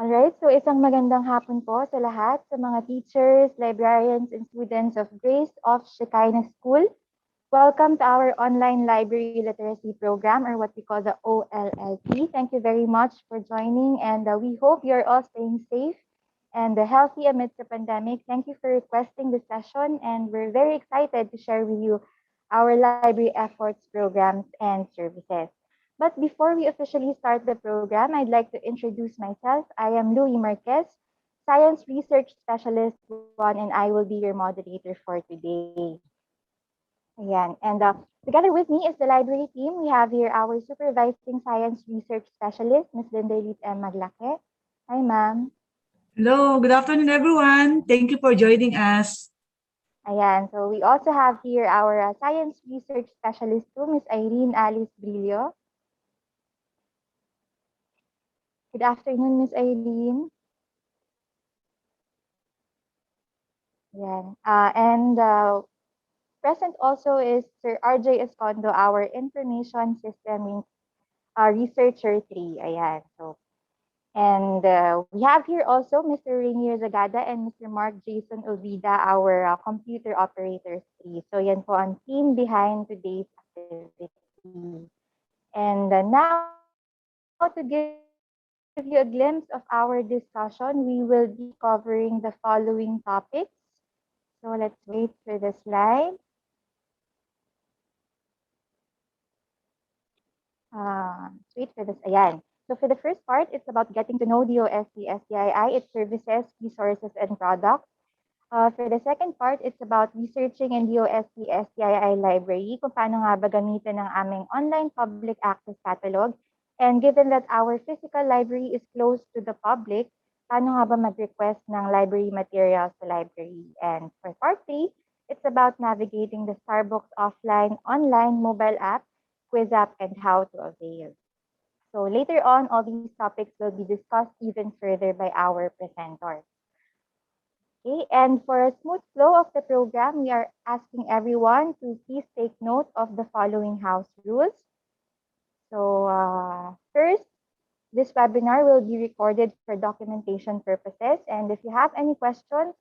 Alright, so isang magandang hapon po sa lahat, sa mga teachers, librarians, and students of Grace of Shekinah School. Welcome to our online library literacy program, or what we call the OLLP. Thank you very much for joining, and we hope you're all staying safe and healthy amidst the pandemic. Thank you for requesting the session, and we're very excited to share with you our library efforts, programs, and services. But before we officially start the program, I'd like to introduce myself. I am Louie Marquez, Science Research Specialist 1, and I will be your moderator for today. Ayan. And together with me is the library team. We have here our Supervising Science Research Specialist, Ms. Linda M. Maglake. Hi, ma'am. Hello, good afternoon, everyone. Thank you for joining us. Ayan. So we also have here our Science Research Specialist too, Ms. Irene Alice Brillo. Good afternoon, Ms. Irene. Ayan. And present also is Sir RJ Escondo, our Information System Researcher 3. Ayan. So, and we have here also Mr. Rainier Zagada and Mr. Mark Jason Ovida, our Computer Operators 3. So yan po ang team behind today's activity. And now to give you a glimpse of our discussion, we will be covering the following topics. So let's wait for the slide. Wait for this. Ayan. So for the first part, it's about getting to know DOST-STII, its services, resources, and products. For the second part, it's about researching in DOST-STII library, kung paano nga ba gamitin ang aming online public access catalog. And given that our physical library is closed to the public, paano nga ba mag-request ng library materials sa library? And for part 3, it's about navigating the Starbucks offline, online, mobile app, quiz app, and how to avail. So later on, all these topics will be discussed even further by our presenters. Okay, and for a smooth flow of the program, we are asking everyone to please take note of the following house rules. So first, this webinar will be recorded for documentation purposes. And if you have any questions,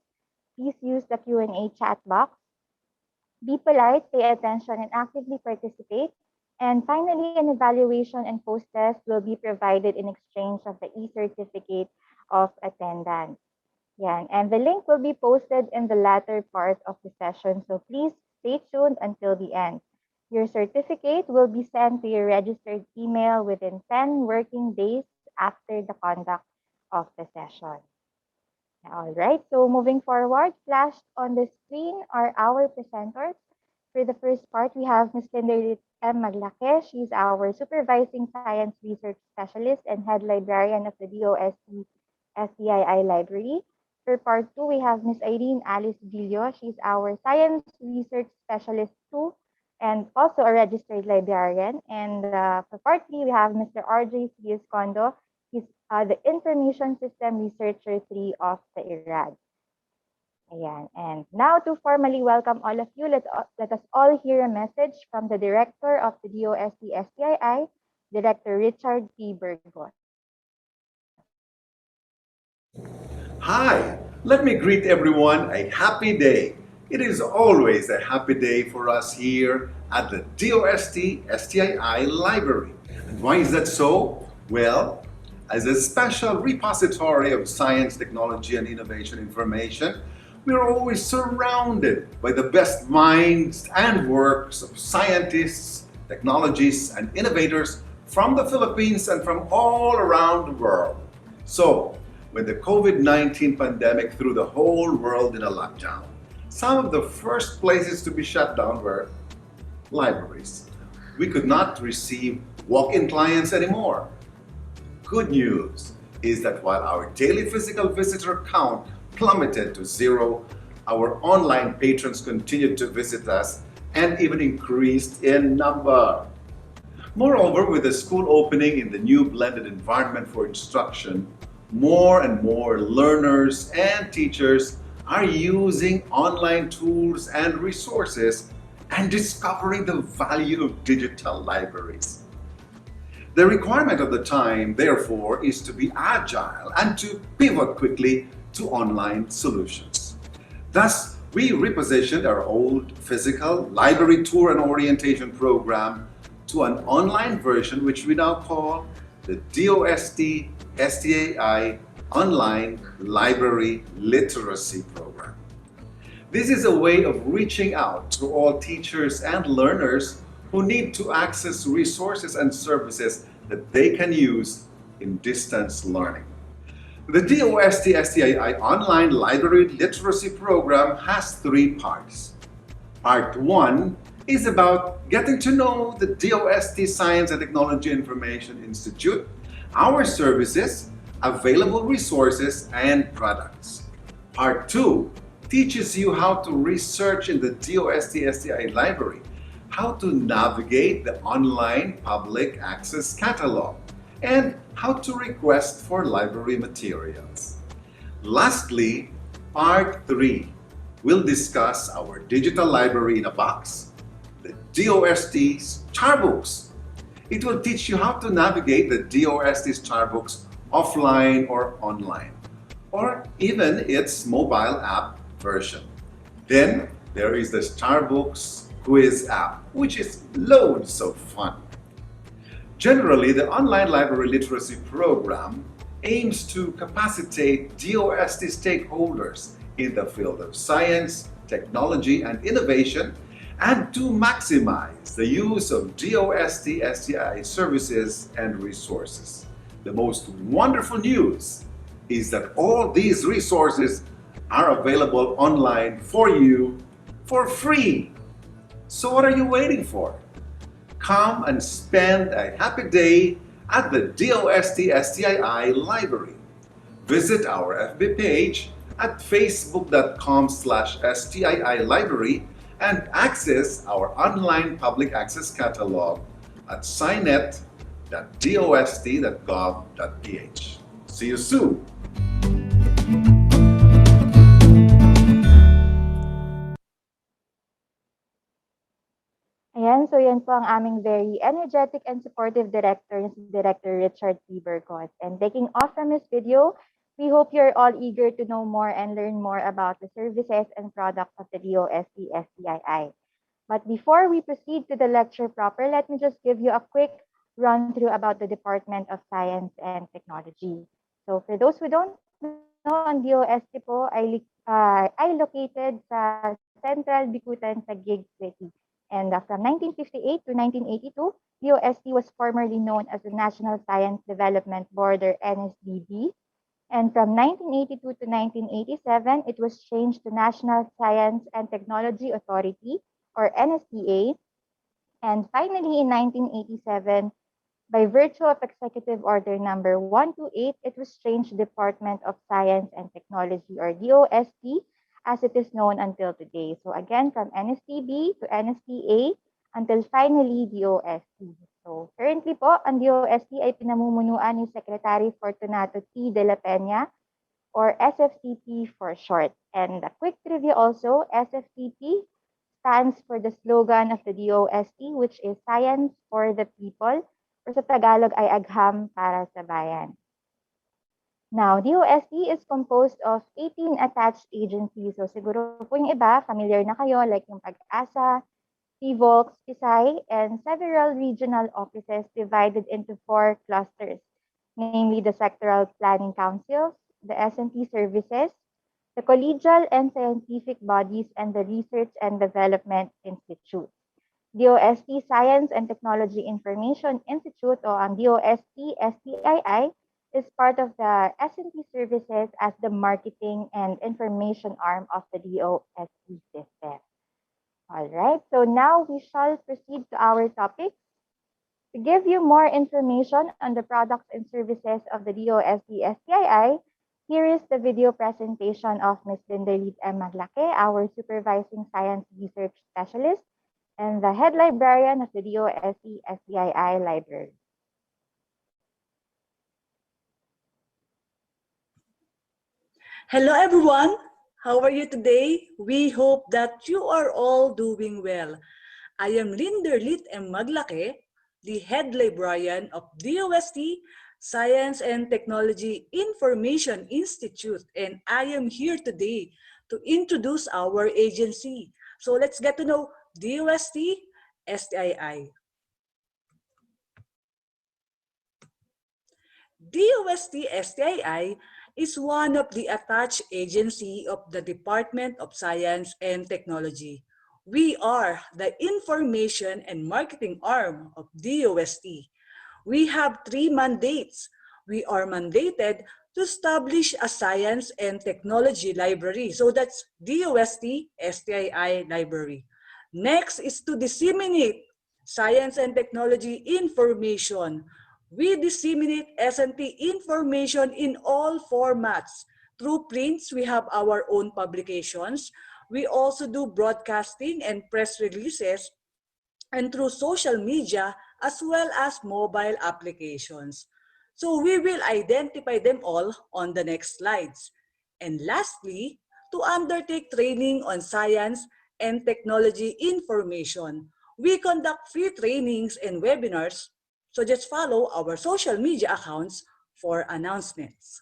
please use the Q&A chat box. Be polite, pay attention, and actively participate. And finally, an evaluation and post-test will be provided in exchange of the e-certificate of attendance. Yeah, and the link will be posted in the latter part of the session, so please stay tuned until the end. Your certificate will be sent to your registered email within 10 working days after the conduct of the session. All right, so moving forward, flashed on the screen are our presenters. For the first part, we have Ms. Linda M. Maglake. She's our Supervising Science Research Specialist and Head Librarian of the DOST-STII Library. For part 2, we have Ms. Irene Alice Villo. She's our Science Research Specialist 2 and also a registered librarian. And for part 3, we have Mr. RJ Escondo. He's the Information System Researcher 3 of the IRAD. Ayan. And now to formally welcome all of you, let us all hear a message from the Director of the DOST-STII, Director Richard P. Burgos. Hi, let me greet everyone a happy day. It is always a happy day for us here at the DOST-STII Library. And why is that so? Well, as a special repository of science, technology, and innovation information, we are always surrounded by the best minds and works of scientists, technologists, and innovators from the Philippines and from all around the world. So, when the COVID-19 pandemic threw the whole world in a lockdown, some of the first places to be shut down were libraries. We could not receive walk-in clients anymore. Good news is that while our daily physical visitor count plummeted to 0, our online patrons continued to visit us and even increased in number. Moreover, with the school opening in the new blended environment for instruction, more and more learners and teachers are using online tools and resources and discovering the value of digital libraries. The requirement of the time, therefore, is to be agile and to pivot quickly to online solutions. Thus, we repositioned our old physical library tour and orientation program to an online version which we now call the DOST-STII Online Library Literacy Program. This is a way of reaching out to all teachers and learners who need to access resources and services that they can use in distance learning. The DOST-STII Online Library Literacy Program has three parts. Part 1 is about getting to know the DOST Science and Technology Information Institute, our services, available resources, and products. Part 2 teaches you how to research in the DOST-STI library, how to navigate the online public access catalog, and how to request for library materials. Lastly, Part 3 will discuss our digital library in a box, the DOST Charbooks. It will teach you how to navigate the DOST Charbooks offline or online, or even its mobile app version. Then there is the Charbooks quiz app, which is loads of fun. Generally, the online library literacy program aims to capacitate DOST stakeholders in the field of science, technology, and innovation, and to maximize the use of DOST-STI services and resources. The most wonderful news is that all these resources are available online for you for free. So what are you waiting for? Come and spend a happy day at the DOST-STII library. Visit our FB page at facebook.com/STII library and access our online public access catalog at scinet.dost.gov.ph. See you soon! Ayan, so yan po ang aming very energetic and supportive director, si Director Richard P. Burgos. And taking off from this video, we hope you're all eager to know more and learn more about the services and products of the DOST-STII. But before we proceed to the lecture proper, let me just give you a quick run through about the Department of Science and Technology. So for those who don't know, ang DOST po ay located sa Central Bicutan sa Gig City. And from 1958 to 1982, DOST was formerly known as the National Science Development Board, or NSDB. And from 1982 to 1987, it was changed to National Science and Technology Authority, or NSTA. And finally, in 1987, by virtue of Executive Order number 128, it was changed to Department of Science and Technology, or DOST, as it is known until today. So again, from NSTB to NSTA until finally DOST. So currently po, ang DOST ay pinamumunuan ni Secretary Fortunato T. de la Peña, or SFTP for short. And a quick trivia also, SFTP stands for the slogan of the DOST, which is Science for the People, or sa Tagalog ay Agham para sa Bayan. Now, DOST is composed of 18 attached agencies. So siguro po yung iba, familiar na kayo, like yung Pag-asa, PVOX, PISAI, and several regional offices divided into 4 clusters, namely the Sectoral Planning Councils, the S&T Services, the Collegial and Scientific Bodies, and the Research and Development Institute. DOST Science and Technology Information Institute, o ang DOST-STII, is part of the S&T Services as the marketing and information arm of the DOST system. All right, so now we shall proceed to our topic. To give you more information on the products and services of the DOST-STII, here is the video presentation of Ms. Linderlit M. Maglake, our Supervising Science Research Specialist and the Head Librarian of the DOST-STII Library. Hello everyone, how are you today? We hope that you are all doing well. I am Linderlit M. Maglake, the head librarian of DOST Science and Technology Information Institute, and I am here today to introduce our agency. So let's get to know DOST-STII. DOST-STII is one of the attached agency of the Department of Science and Technology. We are the information and marketing arm of DOST. We have three mandates. We are mandated to establish a science and technology library. So that's DOST-STII library. Next is to disseminate science and technology information. We disseminate S&T information in all formats. Through prints, we have our own publications. We also do broadcasting and press releases, and through social media as well as mobile applications. So we will identify them all on the next slides. And lastly, to undertake training on science and technology information, we conduct free trainings and webinars, so just follow our social media accounts for announcements.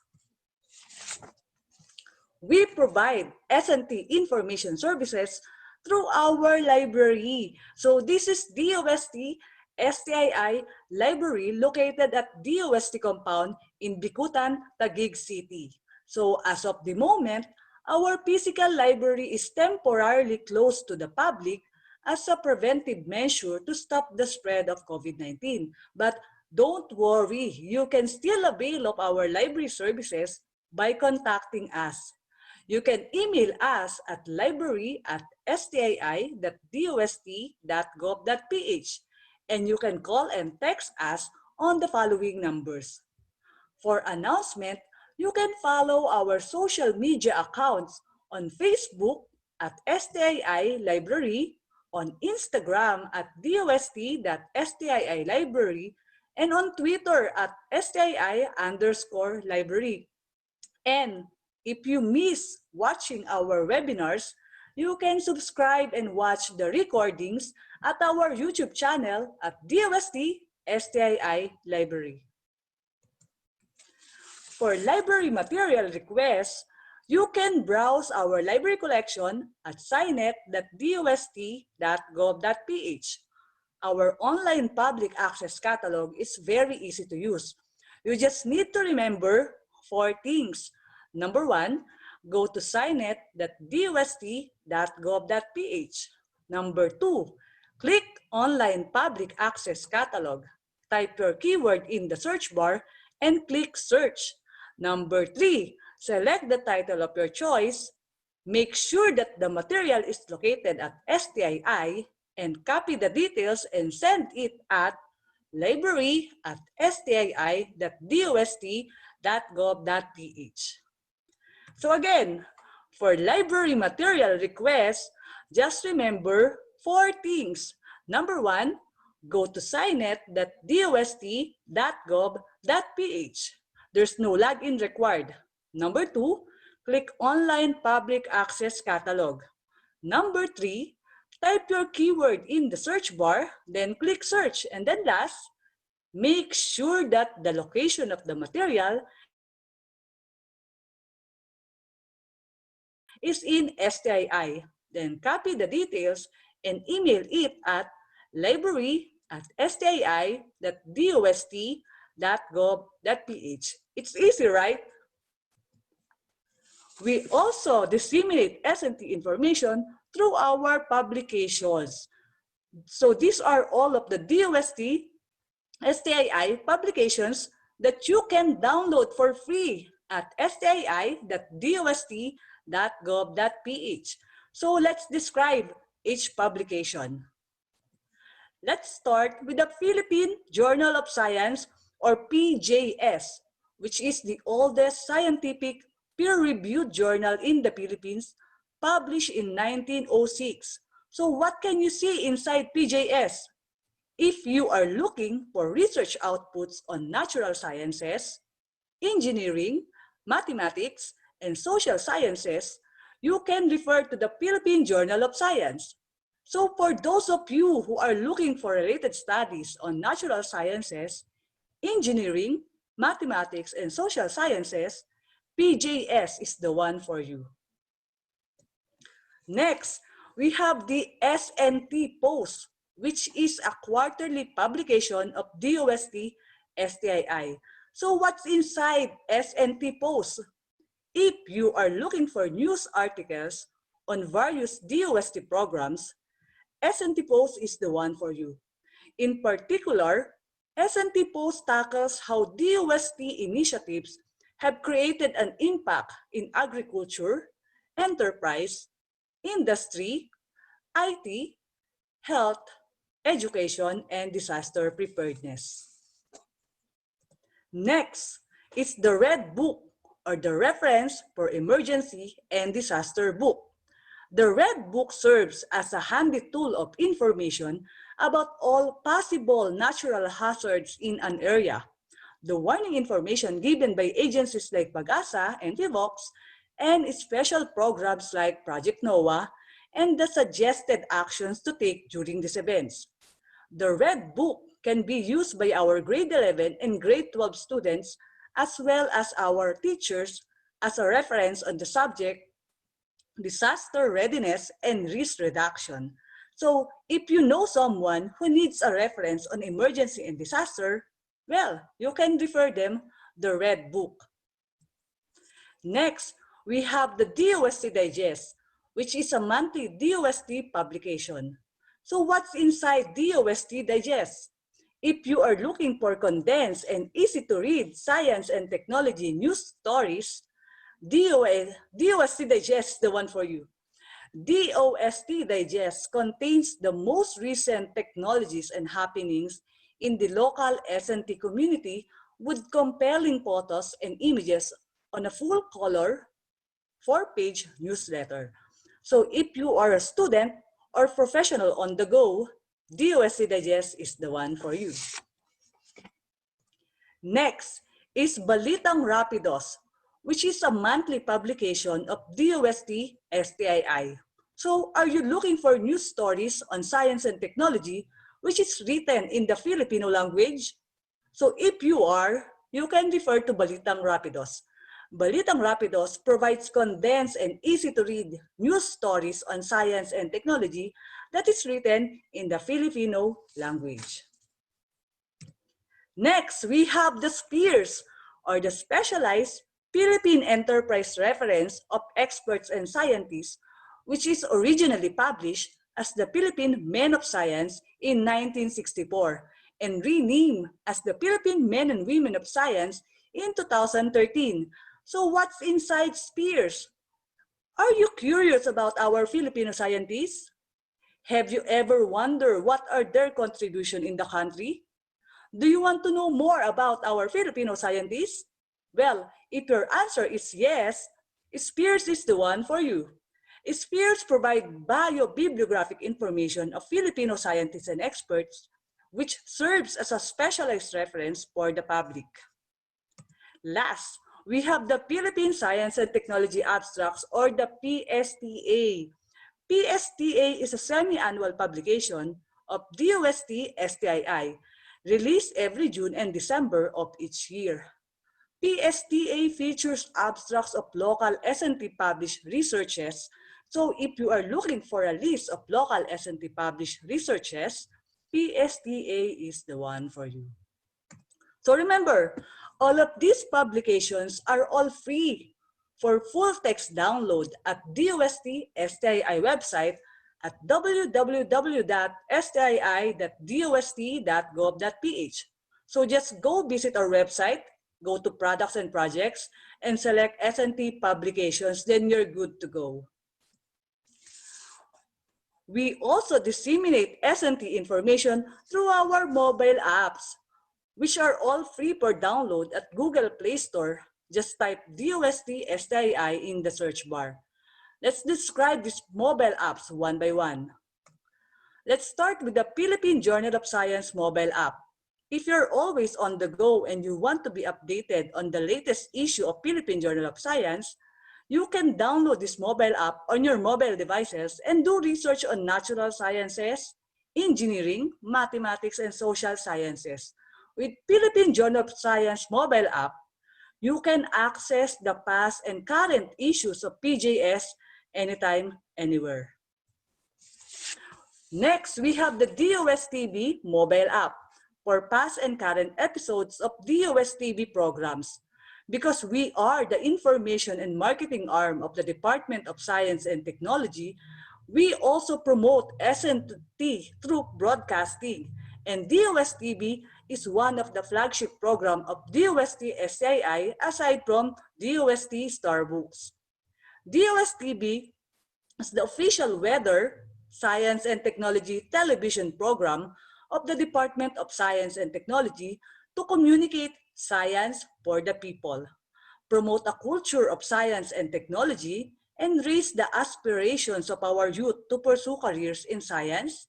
We provide S&T information services through our library. So this is DOST-STII library located at DOST compound in Bicutan, Taguig City. So as of the moment, our physical library is temporarily closed to the public as a preventive measure to stop the spread of COVID-19. But don't worry, you can still avail of our library services by contacting us. You can email us at library@stii.dost.gov.ph, and you can call and text us on the following numbers. For announcement, you can follow our social media accounts on Facebook at STII Library, on Instagram at DOST.STII Library, and on Twitter at STII_library. And if you miss watching our webinars, you can subscribe and watch the recordings at our YouTube channel at DOST-STII Library. For library material requests, you can browse our library collection at scinet.dost.gov.ph. Our online public access catalog is very easy to use. You just need to remember 4 things. Number 1, go to scinet.dost.gov.ph. Number 2, click Online Public Access Catalog. Type your keyword in the search bar and click Search. Number 3, select the title of your choice. Make sure that the material is located at STII and copy the details and send it at library@stii.dost.gov.ph. So again, for library material requests, just remember 4 things. Number 1, go to scinet.dost.gov.ph. There's no login required. Number 2, click Online Public Access Catalog. Number 3, type your keyword in the search bar, then click Search. And then last, make sure that the location of the material is in STII. Then copy the details and email it at library@stii.dost.gov.ph. It's easy, right? We also disseminate S&T information through our publications. So these are all of the DOST-STII publications that you can download for free at stii.dost.gov.ph. So let's describe each publication. Let's start with the Philippine Journal of Science, or PJS, which is the oldest scientific peer-reviewed journal in the Philippines, published in 1906. So what can you see inside PJS? If you are looking for research outputs on natural sciences, engineering, mathematics, and social sciences, you can refer to the Philippine Journal of Science. So for those of you who are looking for related studies on natural sciences, engineering, mathematics, and social sciences, PJS is the one for you. Next, we have the SNT Post, which is a quarterly publication of DOST-STII. So what's inside SNT Post? If you are looking for news articles on various DOST programs, SNT Post is the one for you. In particular, SNT Post tackles how DOST initiatives have created an impact in agriculture, enterprise, industry, IT, health, education, and disaster preparedness. Next is the Red Book, or the Reference for Emergency and Disaster Book. The Red Book serves as a handy tool of information about all possible natural hazards in an area. The warning information given by agencies like Pag-asa and PHIVOX, and special programs like Project NOAA, and the suggested actions to take during these events. The Red Book can be used by our grade 11 and grade 12 students as well as our teachers as a reference on the subject disaster readiness and risk reduction. So if you know someone who needs a reference on emergency and disaster, well, you can refer them the Red Book. Next, we have the DOST Digest, which is a monthly DOST publication. So what's inside DOST Digest? If you are looking for condensed and easy to read science and technology news stories, DOST Digest is the one for you. DOST Digest contains the most recent technologies and happenings in the local S&T community with compelling photos and images on a full-color, 4-page newsletter. So if you are a student or professional on the go, DOST Digest is the one for you. Next is Balitang Rapidos, which is a monthly publication of DOST-STII. So are you looking for news stories on science and technology which is written in the Filipino language? So if you are, you can refer to Balitang Rapidos. Balitang Rapidos provides condensed and easy-to-read news stories on science and technology that is written in the Filipino language. Next, we have the SPEARS, or the Specialized Philippine Enterprise Reference of Experts and Scientists, which is originally published as the Philippine Men of Science in 1964 and renamed as the Philippine Men and Women of Science in 2013. So what's inside SPEARS? Are you curious about our Filipino scientists? Have you ever wondered what are their contribution in the country? Do you want to know more about our Filipino scientists? Well, if your answer is yes, SPEARS is the one for you. SPEARS provide bio-bibliographic information of Filipino scientists and experts, which serves as a specialized reference for the public. Last, we have the Philippine Science and Technology Abstracts, or the PSTA. PSTA is a semi-annual publication of DOST-STII, released every June and December of each year. PSTA features abstracts of local S&T published researches. So if you are looking for a list of local S&T published researches, PSTA is the one for you. So remember, all of these publications are all free for full text download at DOST-STII website at www.stii.dost.gov.ph. So just go visit our website, go to Products and Projects, and select S&T Publications, then you're good to go. We also disseminate S&T information through our mobile apps, which are all free for download at Google Play Store. Just type DOST-STII in the search bar. Let's describe these mobile apps one by one. Let's start with the Philippine Journal of Science mobile app. If you're always on the go and you want to be updated on the latest issue of Philippine Journal of Science, You can download this mobile app on your mobile devices and do research on natural sciences, engineering, mathematics, and social sciences. With Philippine Journal of Science mobile app, you can access the past and current issues of PJS anytime, anywhere. Next, we have the DOST-TV mobile app for past and current episodes of DOST-TV programs. Because we are the information and marketing arm of the Department of Science and Technology, we also promote SNT through broadcasting. And DOST-TV is one of the flagship program of DOST-STII aside from DOST Starbooks. DOST-TV as the official weather, science, and technology television program of the Department of Science and Technology to communicate science for the people, promote a culture of science and technology, and raise the aspirations of our youth to pursue careers in science,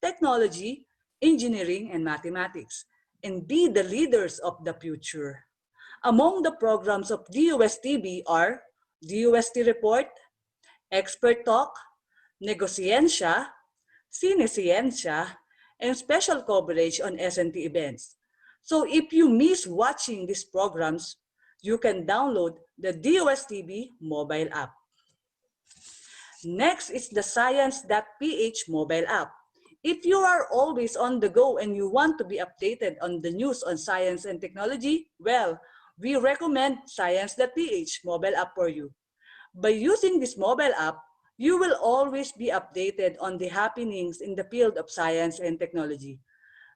technology, engineering, and mathematics, and be the leaders of the future. Among the programs of DOSTV are DOST Report, Expert Talk, Negosiencia, Sinesciencia, and special coverage on SNT events. So if you miss watching these programs, you can download the DOSTV mobile app. Next is the Science.ph mobile app. If you are always on the go and you want to be updated on the news on science and technology, well, we recommend Science.ph mobile app for you. By using this mobile app, you will always be updated on the happenings in the field of science and technology.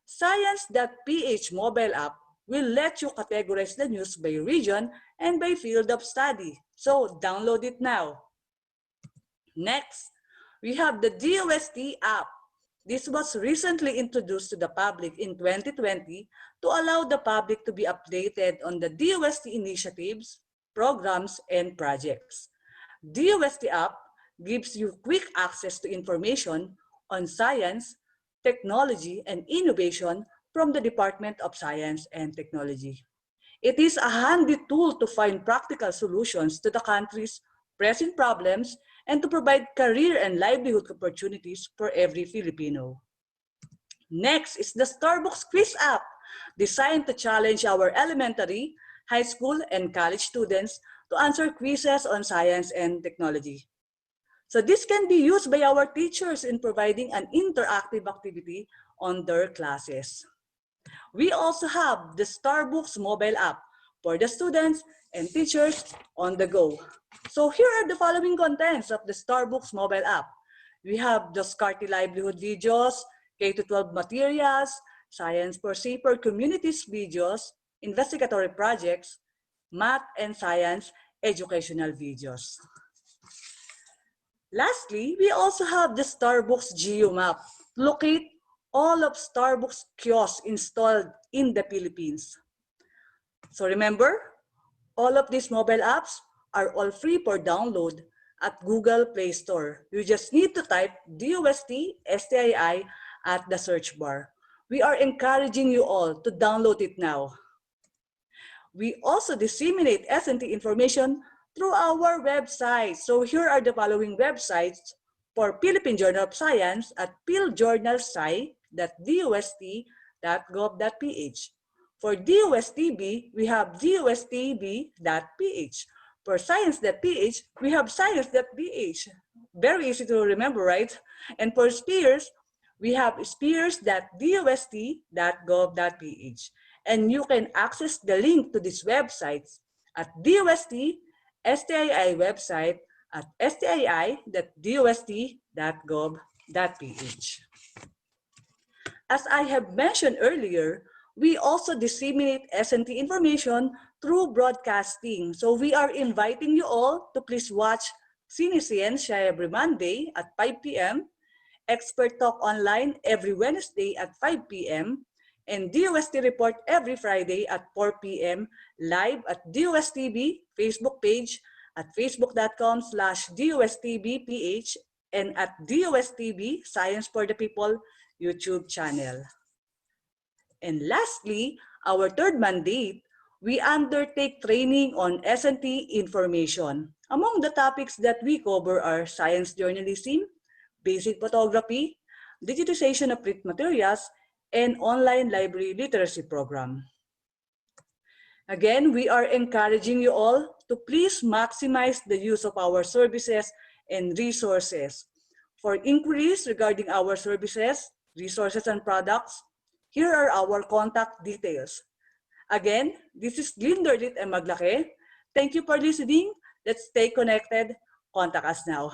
Science.ph mobile app will let you categorize the news by region and by field of study. So download it now. Next, we have the DOST app. This was recently introduced to the public in 2020 to allow the public to be updated on the DOST initiatives, programs, and projects. DOST app gives you quick access to information on science, technology, and innovation from the Department of Science and Technology. It is a handy tool to find practical solutions to the country's pressing problems and to provide career and livelihood opportunities for every Filipino. Next is the Starbucks Quiz app, designed to challenge our elementary, high school, and college students to answer quizzes on science and technology. So this can be used by our teachers in providing an interactive activity on their classes. We also have the Starbucks mobile app for the students and teachers on the go. So here are the following contents of the Starbucks mobile app. We have the Scarty Livelihood videos, K-12 materials, Science for Safer Communities videos, investigatory projects, math and science educational videos. Lastly, we also have the Starbucks Geo Map. Locate all of Starbucks kiosks installed in the Philippines. So remember, all of these mobile apps are all free for download at Google Play Store. You just need to type DOST-STII at the search bar. We are encouraging you all to download it now. We also disseminate SNT information through our website. So here are the following websites for Philippine Journal of Science at philjournalsci.dost.gov.ph. For DOSTB, we have dostb.ph. For science.ph, we have science.ph. Very easy to remember, right? And for SPEARS, we have spears.dost.gov.ph. And you can access the link to these websites at DOST-STII website at stii.dost.gov.ph. As I have mentioned earlier, we also disseminate SNT information through broadcasting. So we are inviting you all to please watch Sinesciencia every Monday at 5 p.m., Expert Talk Online every Wednesday at 5 p.m., and DOST Report every Friday at 4 p.m. live at DOSTV Facebook page at facebook.com/DOSTVPH and at DOSTV Science for the People YouTube channel. And lastly, our third mandate, we undertake training on SNT information. Among the topics that we cover are science journalism, basic photography, digitization of print materials, and online library literacy program. Again, we are encouraging you all to please maximize the use of our services and resources. For inquiries regarding our services, resources, and products, here are our contact details. Again, this is Glinda and Maglake. Thank you for listening. Let's stay connected. Contact us now.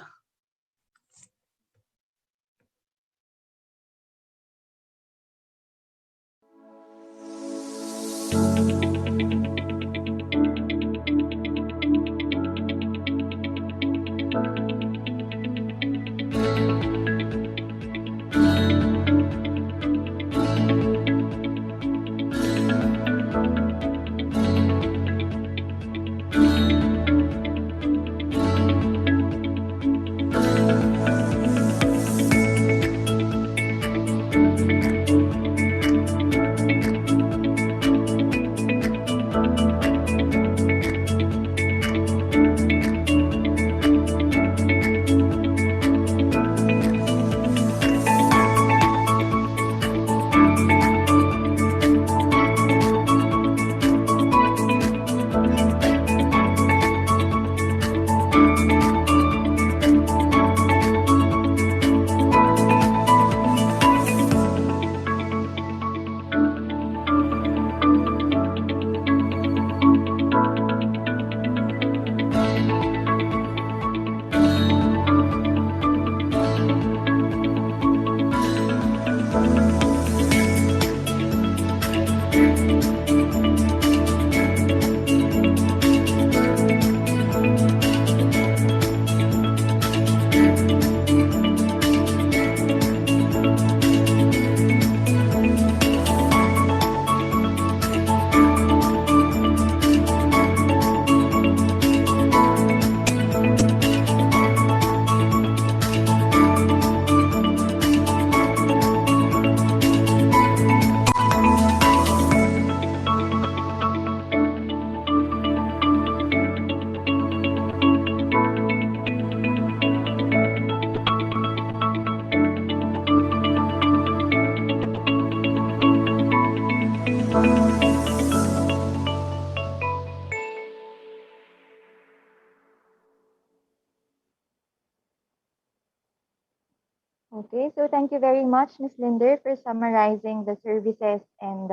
Okay, so thank you very much, Ms. Linder, for summarizing the services and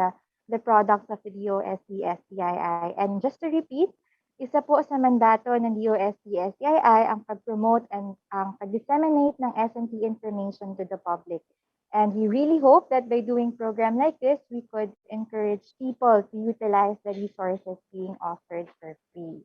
the products of the DOST-STII. And just to repeat, isa po sa mandato ng DOST-STII ang pag-promote and ang pag-disseminate ng S&T information to the public. And we really hope that by doing program like this, we could encourage people to utilize the resources being offered for free.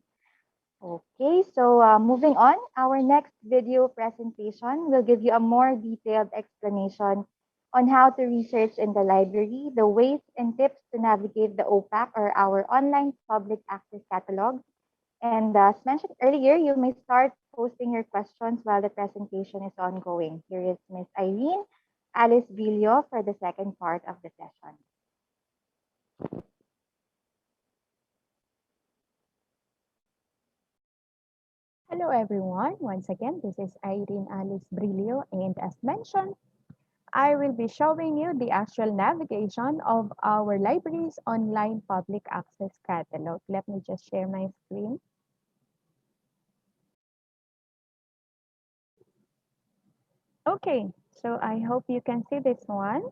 Okay, so moving on, our next video presentation will give you a more detailed explanation on how to research in the library, the ways and tips to navigate the OPAC or our online public access catalog. And as mentioned earlier, you may start posting your questions while the presentation is ongoing. Here is Ms. Irene Alice Villo for the second part of the session. Hello everyone, once again this is Irene Alice Brillo, and as mentioned, I will be showing you the actual navigation of our library's online public access catalog. Let me just share my screen. Okay, so I hope you can see this one.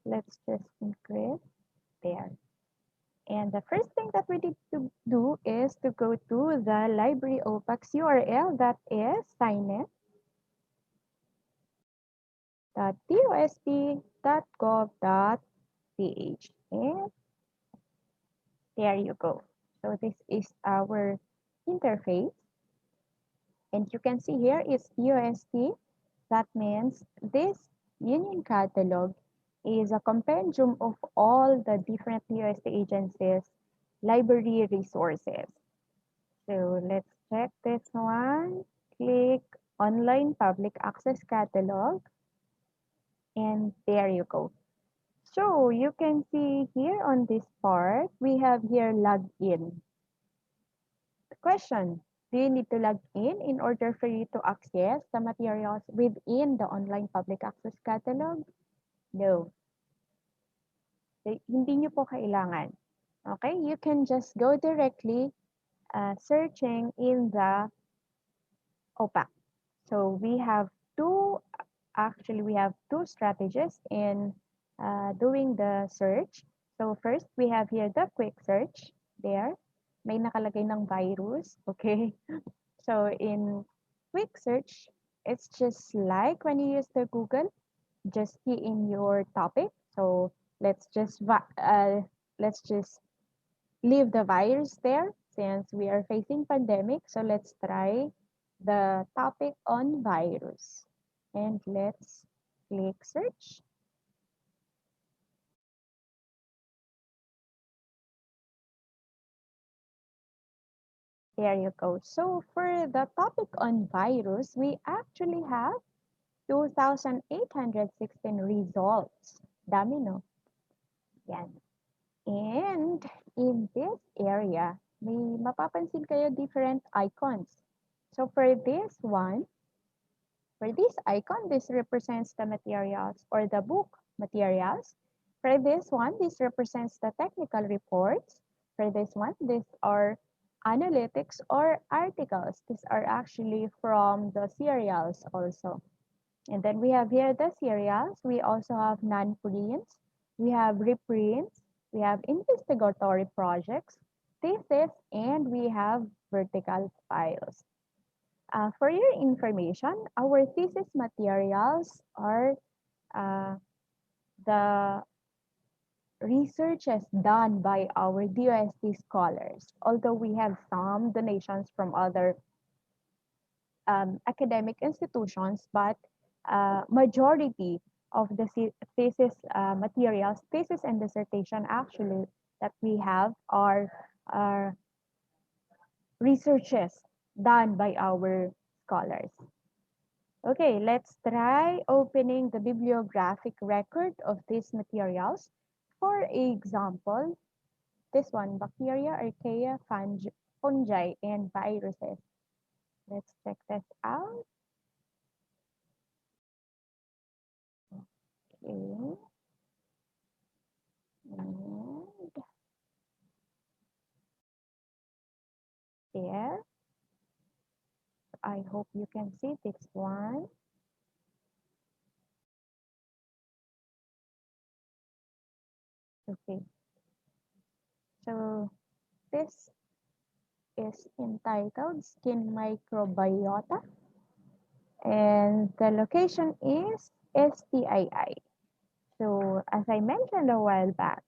Let's just increase there. And the first thing that we need to do is to go to the library OPAC's URL, that is signet.dost.gov.ph. And there you go. So this is our interface. And you can see here is UST. That means this union catalog is a compendium of all the different UST agencies' library resources. So let's check this one. Click Online Public Access Catalog. And there you go. So you can see here on this part, we have here login. The question, Do you need to log in order for you to access the materials within the online public access catalog? No. Hindi nyo po kailangan. Okay, you can just go directly searching in the OPAC. So we have we have two strategies in doing the search. So first, we have here the quick search there. May nakalagay ng virus, okay? So in quick search, it's just like when you use the Google, just key in your topic. So let's just leave the virus there since we are facing pandemic. So let's try the topic on virus. And let's click search. There you go. So for the topic on virus, we actually have 2,816 results. Dami, no? Yan. And in this area, may mapapansin kayo different icons. So for this one, for this icon, this represents the materials or the book materials. For this one, this represents the technical reports. For this one, these are analytics or articles. These are actually from the serials also. And then we have here the serials. We also have non-prints. We have reprints. We have investigatory projects, thesis, and we have vertical files. For your information, our thesis materials are the researches done by our DOST scholars, although we have some donations from other academic institutions, but majority of the thesis materials, thesis and dissertation actually that we have are researches done by our scholars. Okay, let's try opening the bibliographic record of these materials. For example, this one, bacteria, archaea, fungi, and viruses. Let's check this out. Okay. And there. I hope you can see this one. Okay. So this is entitled Skin Microbiota. And the location is STII. So as I mentioned a while back,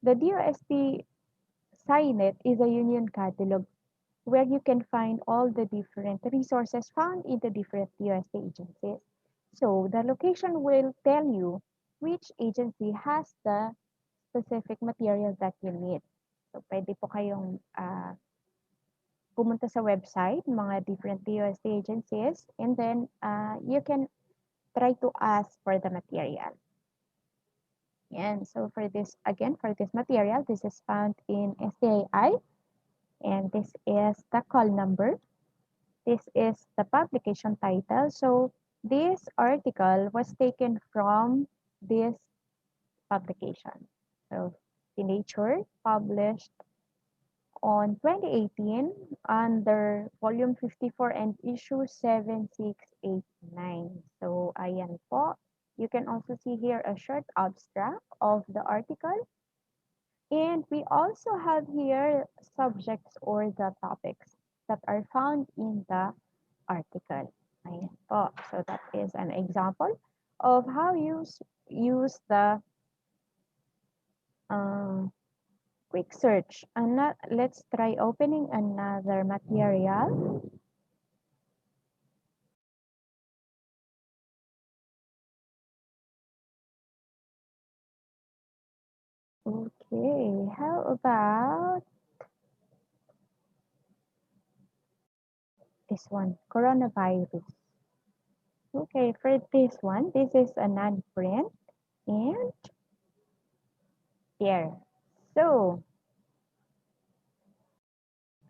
the DOST SciNet is a union catalog where you can find all the different resources found in the different DOST agencies. So the location will tell you which agency has the specific material that you need. So pwede po kayong pumunta sa website, mga different DOST agencies, and then you can try to ask for the material. And so for this, again, for this material, this is found in STII, and this is the call number. This is the publication title. So this article was taken from this publication. So the Nature published on 2018 under volume 54 and issue 7689. So ayan po. You can also see here a short abstract of the article. And we also have here subjects or the topics that are found in the article. Ayan po. So that is an example of how you use the quick search. And let's try opening another material. Okay, how about this one, coronavirus. Okay, for this one, this is a non-print and here. So,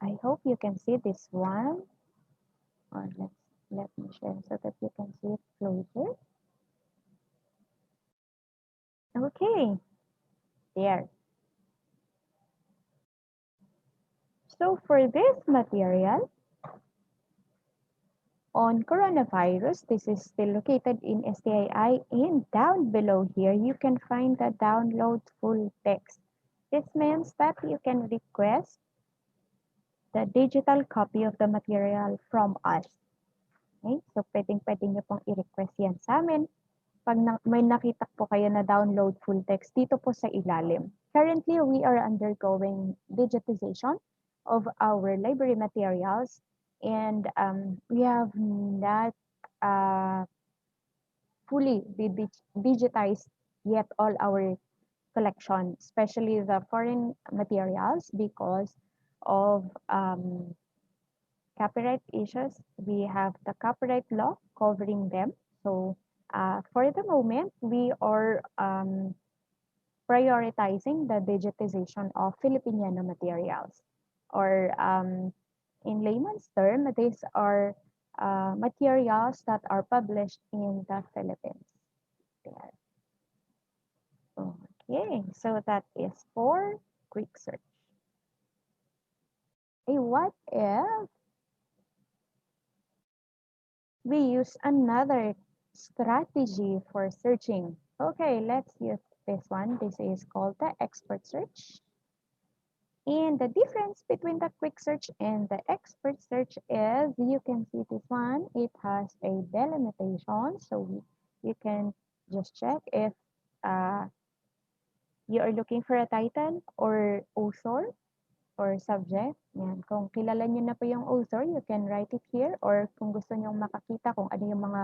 I I hope you can see this one. Or let me share so that you can see it closer. Okay, there. So for this material, on coronavirus, this is still located in STII, and down below here, you can find the download full text. This means that you can request the digital copy of the material from us. Okay? So, pwedeng-pwede nyo pong i-request yan sa amin. Pag may nakita po kayo na download full text, dito po sa ilalim. Currently, we are undergoing digitization of our library materials, and we have not fully digitized yet all our collection, especially the foreign materials, because of copyright issues. We have the copyright law covering them. So for the moment, we are prioritizing the digitization of Filipiniana materials. Or in layman's term, these are materials that are published in the Philippines. There. Okay, so that is for quick search. Okay, what if we use another strategy for searching? Okay, let's use this one. This is called the expert search. And the difference between the quick search and the expert search is you can see this one, it has a delimitation. So you can just check if you are looking for a title or author or subject. Yan. Kung kilala nyo na po yung author, you can write it here, or kung gusto nyo makakita kung ano yung mga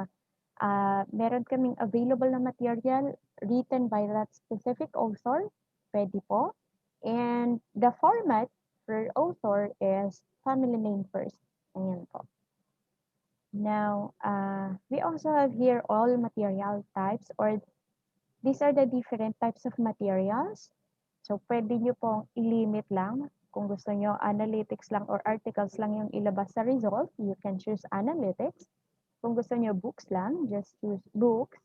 meron kaming available na material written by that specific author, pwede po. And the format for author is family name first. Ayan po. Now, we also have here all material types, or these are the different types of materials. So, pwede nyo pong i-limit lang. Kung gusto nyo analytics lang or articles lang yung ilabas sa result, you can choose analytics. Kung gusto nyo books lang, just choose books.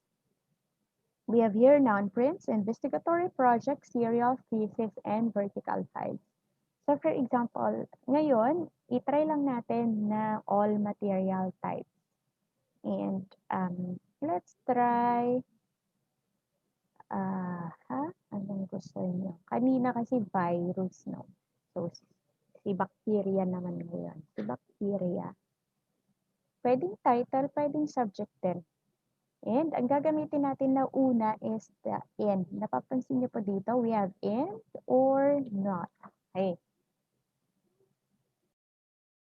We have here non-prints, investigatory projects, serial, thesis, and vertical files. So, for example, ngayon, itry lang natin na all material types. And let's try anong gusto niyo? Kanina kasi virus, no? So, si bacteria naman ngayon. Si bacteria. Pwedeng title, pwedeng subject din. And ang gagamitin natin na una is the end. Napapansin niyo po dito, we have end or not. Okay.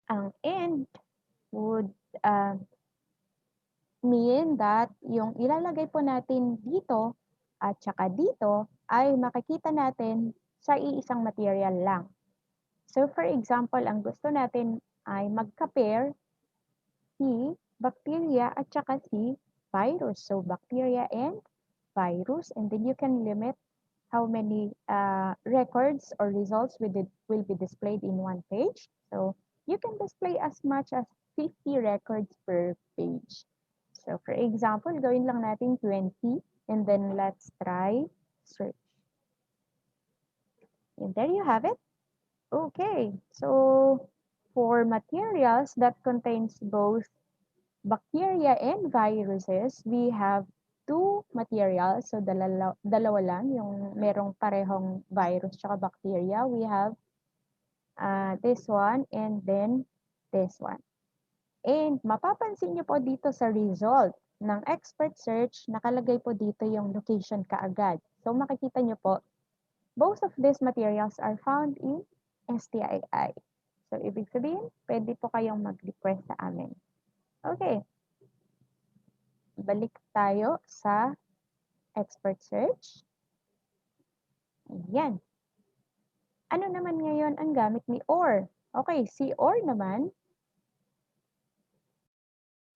Ang end would mean that yung ilalagay po natin dito at saka dito ay makikita natin sa iisang material lang. So for example, ang gusto natin ay mag-compare si bacteria at saka si virus. So bacteria and virus, and then you can limit how many records or results will be displayed in one page. So you can display as much as 50 records per page. So for example, gawin lang natin 20, and then let's try search. And there you have it. Okay, so for materials that contains both bacteria and viruses, we have two materials. So dalawa lang yung merong parehong virus tsaka bacteria. We have this one and then this one. And mapapansin nyo po dito sa result ng expert search, nakalagay po dito yung location kaagad. So makikita nyo po, both of these materials are found in STII. So ibig sabihin, pwede po kayong mag-request sa amin. Okay. Balik tayo sa expert search. Ayan. Ano naman ngayon ang gamit ni OR? Okay, si OR naman,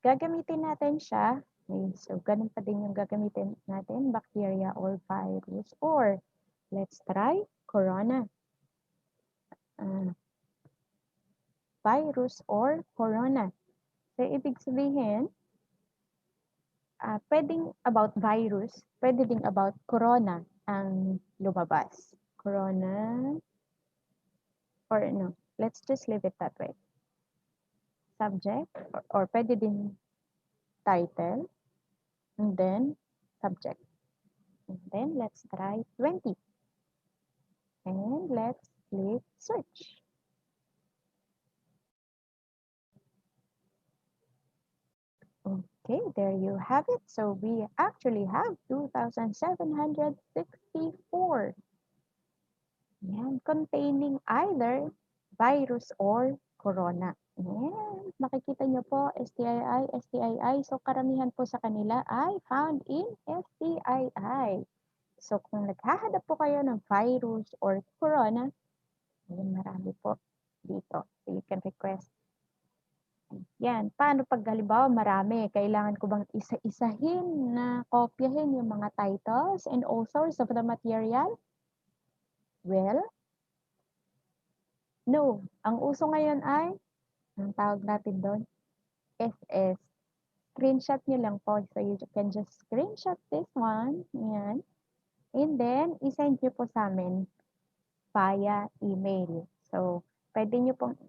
gagamitin natin siya. Okay, so, ganun pa din yung gagamitin natin, bacteria or virus. Or, let's try corona. virus or corona. So, ibig sabihin, pwedeng about virus, pwede ding about corona ang lumabas. Corona, or no, let's just leave it that way. Subject, or pwede din title, and then subject. And then let's try 20. And let's click search. Okay, there you have it. So we actually have 2,764. Yan, containing either virus or corona. Yan, makikita nyo po, STII, STII. So karamihan po sa kanila ay found in STII. So kung naghahanap po kayo ng virus or corona, yan, marami po dito. So you can request. Yan, paano pag halimbawa marami? Kailangan ko bang isa-isahin na kopyahin yung mga titles and authors of the material? Well, no. Ang uso ngayon ay, ang tawag natin doon, SS. Screenshot nyo lang po. So you can just screenshot this one. Yan. And then, isend nyo po sa amin via email. So, pwede nyo pong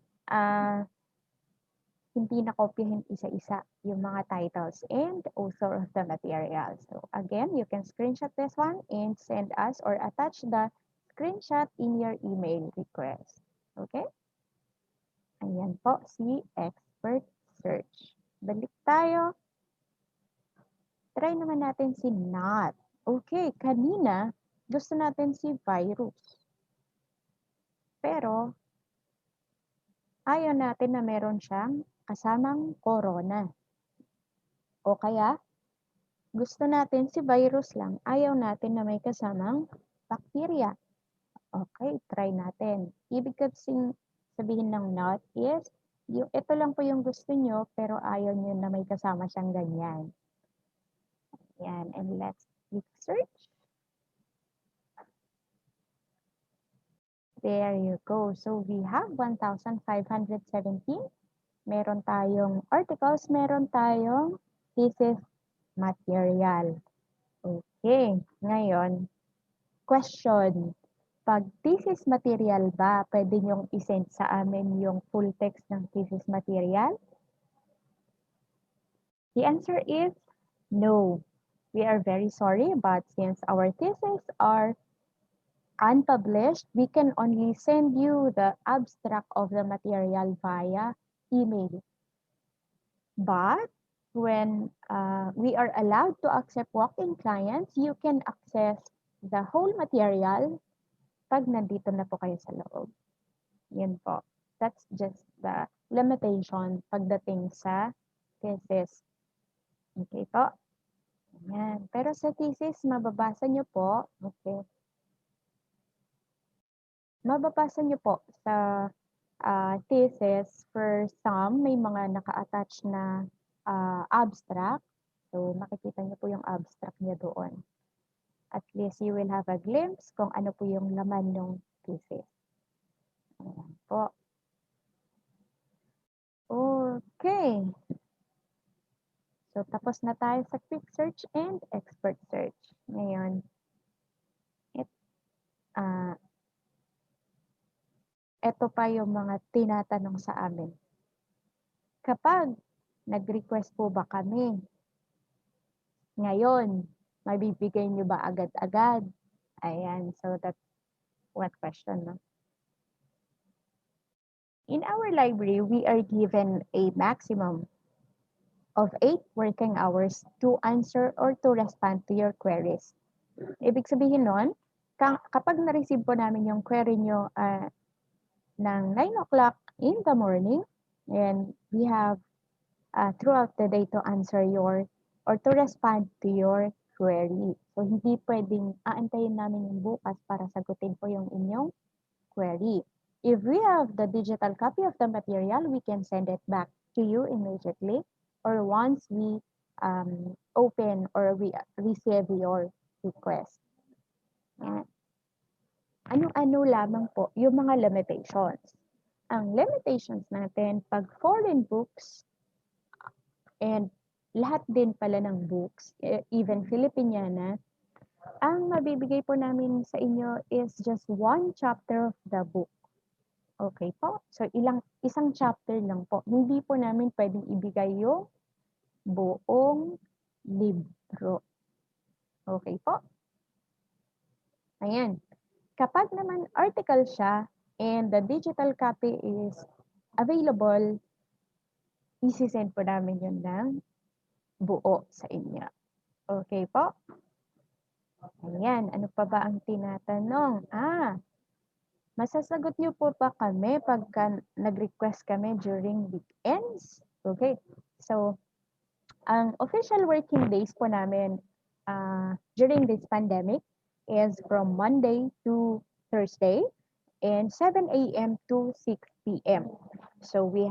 hindi nakopyahin isa-isa yung mga titles and author of the material. So again, you can screenshot this one and send us or attach the screenshot in your email request. Okay? Ayan po si expert search. Balik tayo. Try naman natin si not. Okay, kanina gusto natin si virus. Pero ayaw natin na meron siyang kasamang corona. O kaya, gusto natin si virus lang, ayaw natin na may kasamang bacteria. Okay, try natin. Ibig sabihin ng not is, ito lang po yung gusto nyo, pero ayaw nyo na may kasama siyang ganyan. Yan, and let's click search. There you go. So we have 1,517. Meron tayong articles, meron tayong thesis material. Okay, ngayon, question. Pag thesis material ba, pwede nyong isend sa amin yung full text ng thesis material? The answer is no. We are very sorry, but since our theses are unpublished, we can only send you the abstract of the material via email. But when we are allowed to accept walk-in clients, you can access the whole material pag nandito na po kayo sa loob. Yun po. That's just the limitation pagdating sa thesis. Okay po? Ayan. Pero sa thesis, mababasa nyo po, okay, mababasa nyo po sa thesis, for some, may mga naka-attach na abstract. So, makikita nyo po yung abstract niya doon. At least you will have a glimpse kung ano po yung laman ng thesis. Ayan po. Okay. So, tapos na tayo sa quick search and expert search. Ngayon, ito pa yung mga tinatanong sa amin. Kapag nag-request po ba kami, ngayon, mabibigay nyo ba agad-agad? Ayan, so that's one question. No? In our library, we are given a maximum of 8 working hours to answer or to respond to your queries. Ibig sabihin nun, kapag na-receive po namin yung query nyo ng 9 o'clock in the morning, and we have throughout the day to answer your or to respond to your query. So, hindi pwedeng aantayin namin yung bukas para sagutin po yung inyong query. If we have the digital copy of the material, we can send it back to you immediately or once we open or we receive your request. Ano-ano lamang po yung mga limitations. Ang limitations natin, pag foreign books, and lahat din pala ng books, even Filipiniana, ang mabibigay po namin sa inyo is just one chapter of the book. Okay po? So, isang chapter lang po. Hindi po namin pwedeng ibigay yung buong libro. Okay po? Ayan. Kapag naman article siya and the digital copy is available, isi-send po namin yun ng buo sa inyo. Okay po? Ayan. Ano pa ba ang tinatanong? Masasagot niyo po ba kami pagka nag-request kami during weekends? Okay. So, ang official working days po namin during this pandemic is from Monday to Thursday and 7 a.m. to 6 p.m. So we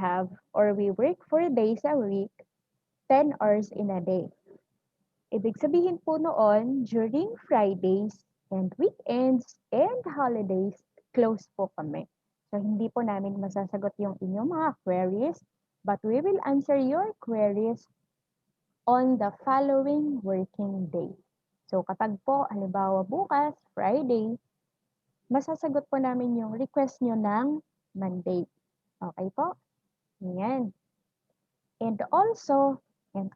work 4 days a week, 10 hours in a day. Ibig sabihin po noon, during Fridays and weekends and holidays, close po kami. So hindi po namin masasagot yung inyong mga queries, but we will answer your queries on the following working day. So kapag po, halimbawa bukas, Friday, masasagot po namin yung request nyo ng Monday. Okay po? Yan. And also,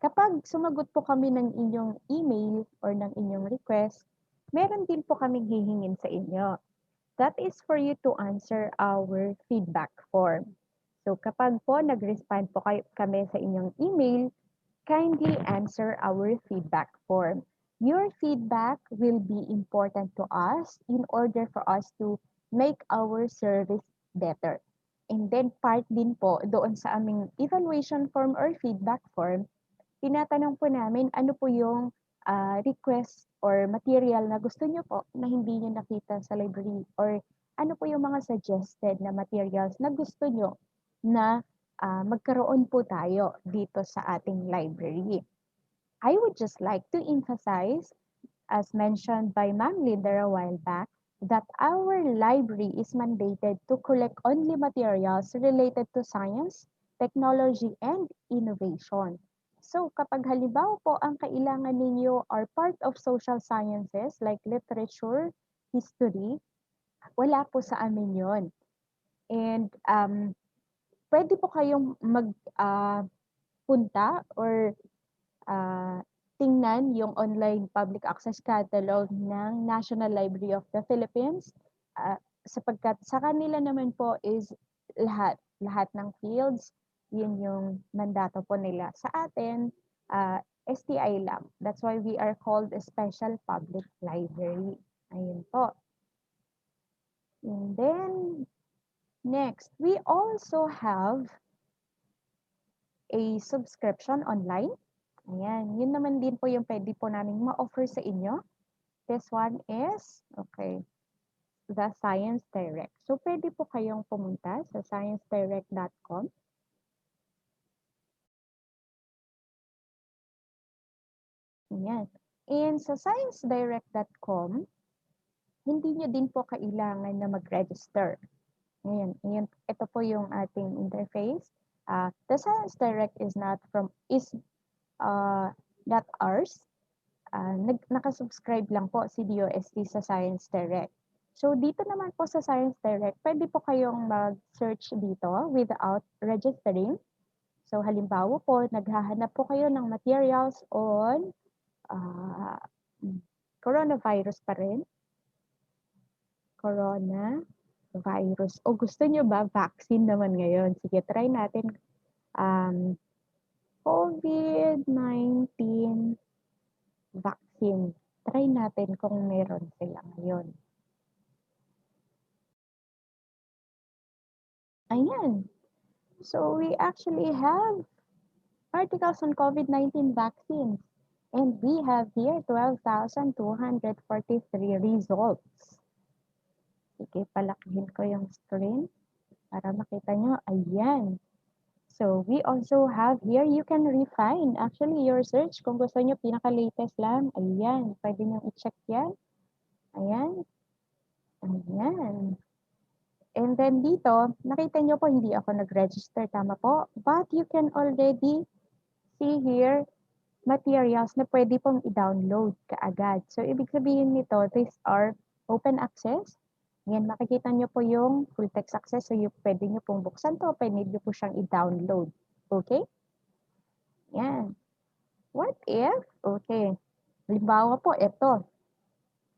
kapag sumagot po kami ng inyong email or ng inyong request, meron din po kaming hihingin sa inyo. That is for you to answer our feedback form. So kapag po nag-respond po kami sa inyong email, kindly answer our feedback form. Your feedback will be important to us in order for us to make our service better. And then part din po doon sa aming evaluation form or feedback form, tinatanong po namin ano po yung request or material na gusto nyo po na hindi nyo nakita sa library or ano po yung mga suggested na materials na gusto nyo na magkaroon po tayo dito sa ating library. I would just like to emphasize, as mentioned by Ma'am Linda a while back, that our library is mandated to collect only materials related to science, technology, and innovation. So kapag halimbawa po ang kailangan ninyo are part of social sciences like literature, history, wala po sa amin yon. And pwede po kayong punta or tingnan yung online public access catalog ng National Library of the Philippines sapagkat sa kanila naman po is lahat ng fields, yun yung mandato po nila. Sa atin, STI lang. That's why we are called a special public library. Ayun po. And then, next, we also have a subscription online. Ayan, yun naman din po yung pwede po namin ma-offer sa inyo. This one is, the Science Direct. So, pwede po kayong pumunta sa sciencedirect.com. Ayan. And sa sciencedirect.com, hindi nyo din po kailangan na mag-register. Ayan, ito po yung ating interface. The Science Direct is not ours. Nakasubscribe lang po si DOST sa Science Direct. So, dito naman po sa Science Direct, pwede po kayong mag-search dito without registering. So, halimbawa po, naghahanap po kayo ng materials on coronavirus pa rin. Coronavirus. O gusto nyo ba vaccine naman ngayon? Sige, try natin. COVID-19 vaccine. Try natin kung meron sila ngayon. Ayan. So, we actually have articles on COVID-19 vaccines. And we have here 12,243 results. Sige, palakihin ko yung screen para makita nyo. Ayan. So, we also have here, you can refine actually your search. Kung gusto nyo, pinaka-latest lang. Ayan. Pwede nyo i-check yan. Ayan. Ayan. And then dito, nakita nyo po, hindi ako nag-register, tama po. But you can already see here, materials na pwede pong i-download kaagad. So, ibig sabihin nito, these are open access. Yan, makikita nyo po yung full text access. So, pwede nyo pong buksan to, pwede nyo po siyang i-download. Okay? Yan. What if, okay, halimbawa po, ito,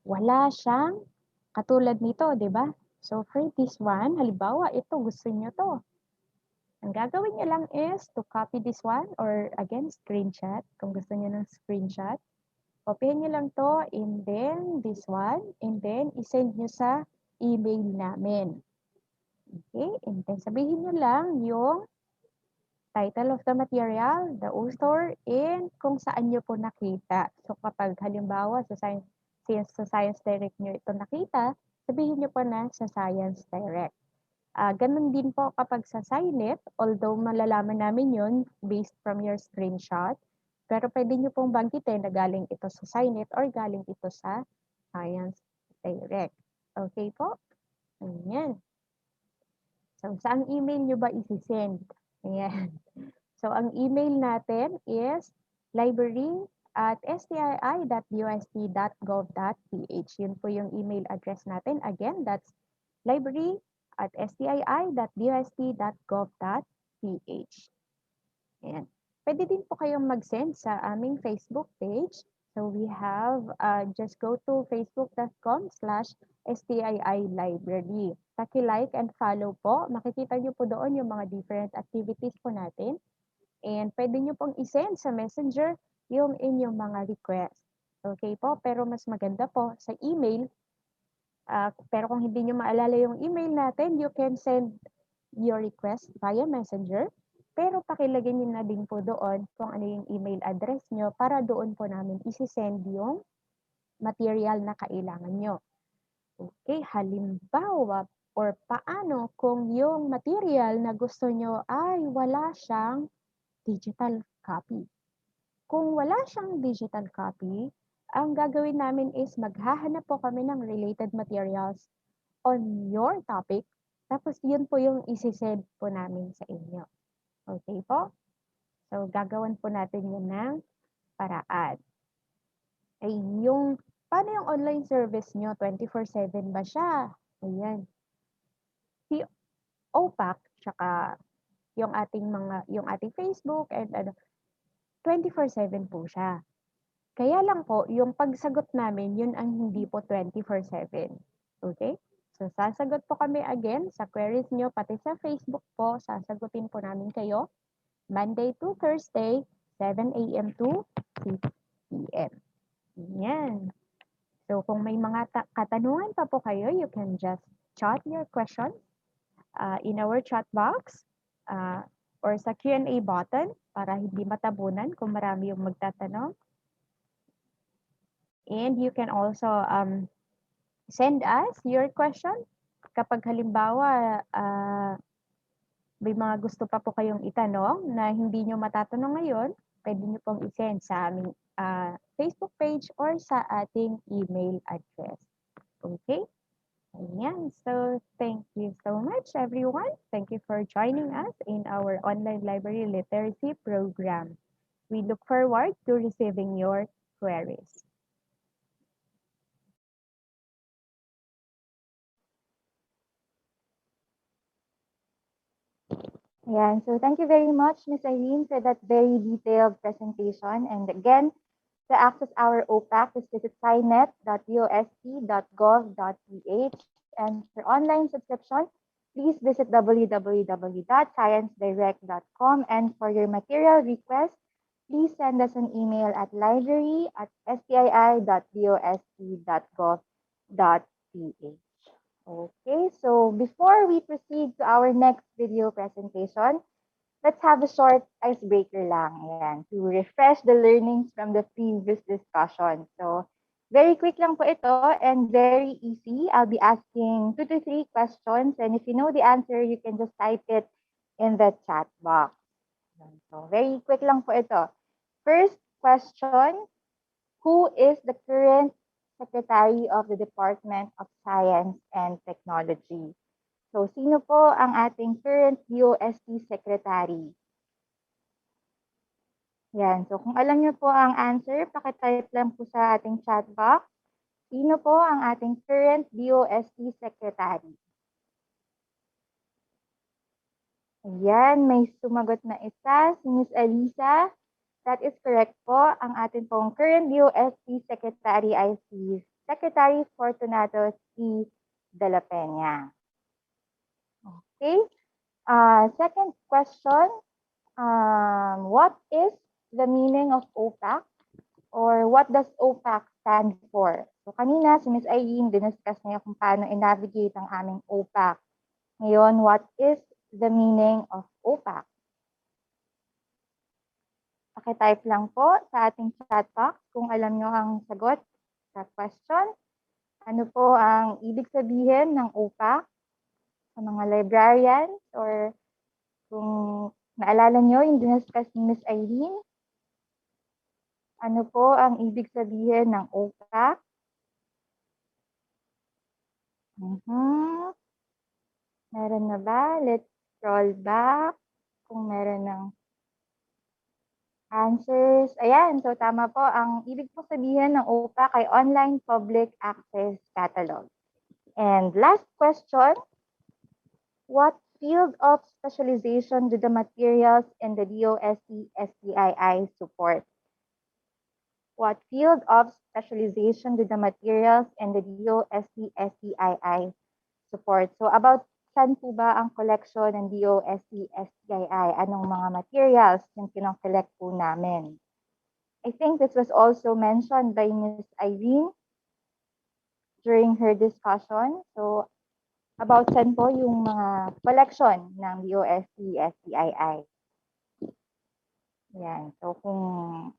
wala siyang katulad nito, di ba? So, for this one, halimbawa, ito, gusto nyo to. Ang gagawin nyo lang is to copy this one or again, screenshot. Kung gusto nyo ng screenshot, copyhin nyo lang to and then this one and then isend nyo sa email namin. Okay? And then sabihin nyo lang yung title of the material, the author, and kung saan nyo po nakita. So kapag halimbawa since sa Science Direct nyo ito nakita, sabihin nyo po na sa Science Direct. Ganun din po kapag sa Signet, although malalaman namin yun based from your screenshot, pero pwede nyo pong banggitin na galing ito sa Signet or galing ito sa Science Direct. Okay po? Ayan. So, saan email nyo ba isi-send? Ayan. So, ang email natin is library@stii.dost.gov.ph. Yun po yung email address natin. Again, that's library@stii.dost.gov.ph. Ayan. Pwede din po kayong mag-send sa aming Facebook page. So we have, just go to facebook.com/STII library. Paki-like and follow po. Makikita nyo po doon yung mga different activities po natin. And pwede nyo pong isend sa messenger yung inyong mga request. Okay po? Pero mas maganda po sa email. Pero kung hindi nyo maalala yung email natin, you can send your request via messenger. Pero pakilagay nyo na din po doon kung ano yung email address nyo para doon po namin isi-send yung material na kailangan nyo. Okay, halimbawa or paano kung yung material na gusto nyo ay wala siyang digital copy. Kung wala siyang digital copy, ang gagawin namin is maghahanap po kami ng related materials on your topic, tapos yun po yung isi-send po namin sa inyo. Okay po? So, gagawin po natin yun ng paraan. Ay, paano yung online service nyo? 24/7 ba siya? Ayan. Si OPAC, tsaka yung ating Facebook and 24/7 po siya. Kaya lang po, yung pagsagot namin, yun ang hindi po 24/7. Okay? So, sasagot po kami again sa queries nyo, pati sa Facebook po, sasagutin po namin kayo Monday to Thursday, 7 a.m. to 6 p.m. Yan. So, kung may mga katanungan pa po kayo, you can just chat your questions in our chat box or sa Q&A button para hindi matabunan kung marami yung magtatanong. And you can also send us your question kapag halimbawa may mga gusto pa po kayong itanong na hindi nyo matatanong ngayon, pwede nyo pong isend sa aming Facebook page or sa ating email address. Okay? Ayan. So, thank you so much, everyone. Thank you for joining us in our online library literacy program. We look forward to receiving your queries. Ayan. So thank you very much, Ms. Irene, for that very detailed presentation. And again, to access our OPAC, just visit scinet.dost.gov.ph. And for online subscription, please visit www.sciencedirect.com. And for your material request, please send us an email at library@stii.dost.gov.ph. Okay, so before we proceed to our next video presentation, let's have a short icebreaker lang, ayan, to refresh the learnings from the previous discussion. So, very quick lang po ito and very easy. I'll be asking 2 to 3 questions, and if you know the answer, you can just type it in the chat box. So, very quick lang po ito. First question, who is the current Secretary of the Department of Science and Technology? So, sino po ang ating current DOST Secretary? Yan. So, kung alam niyo po ang answer, pakitype lang po sa ating chat box. Sino po ang ating current DOST Secretary? Ayan, may sumagot na isa, si Ms. Elisa. That is correct po. Ang ating pong current DOST Secretary ay si Secretary Fortunato C. De la Peña. Okay. Second question. What is the meaning of OPAC? Or what does OPAC stand for? So kanina, si Ms. Eileen, diniscuss niya kung paano i-navigate ang aming OPAC. Ngayon, what is the meaning of OPAC? Pakitype lang po sa ating chat box kung alam nyo ang sagot sa question. Ano po ang ibig sabihin ng OPAC sa mga librarians, or kung naalala nyo yung diniscuss ni Ms. Eileen, ano po ang ibig sabihin ng OPAC? Meron na ba? Let's scroll back kung meron ng answers. Ayan, so tama po. Ang ibig po sabihin ng OPAC ay Online Public Access Catalog. And last question, what field of specialization do the materials in the DOST-STII support? What field of specialization do the materials in the DOST-STII support? So about saan po ba ang collection ng DOST-STII? Anong mga materials yung kinokollect po namin? I think this was also mentioned by Ms. Irene during her discussion. So about saan po yung mga collection ng DOST-STII? Yan. So kung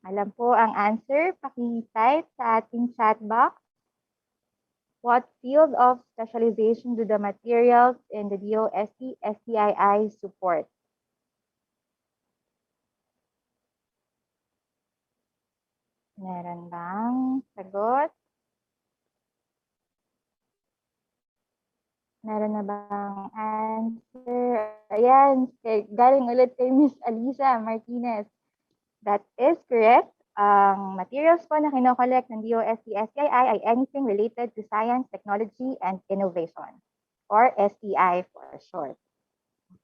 alam po ang answer, paki-type sa ating chat box. What field of specialization do the materials in the DOST-STII support? Meron bang sagot? Meron na bang answer? Ayan, galing ulit kay Miss Alisa Martinez. That is correct. Ang materials po na kinokollect ng DOST-STII ay anything related to science, technology, and innovation, or STI for short.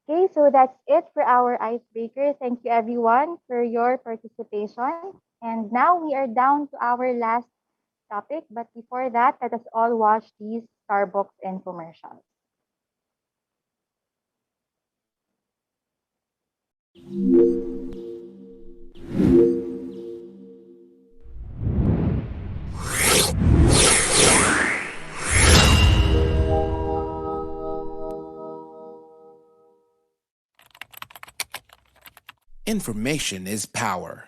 Okay, so that's it for our icebreaker. Thank you everyone for your participation. And now we are down to our last topic, but before that, let us all watch these Starbucks infomercials. Information is power.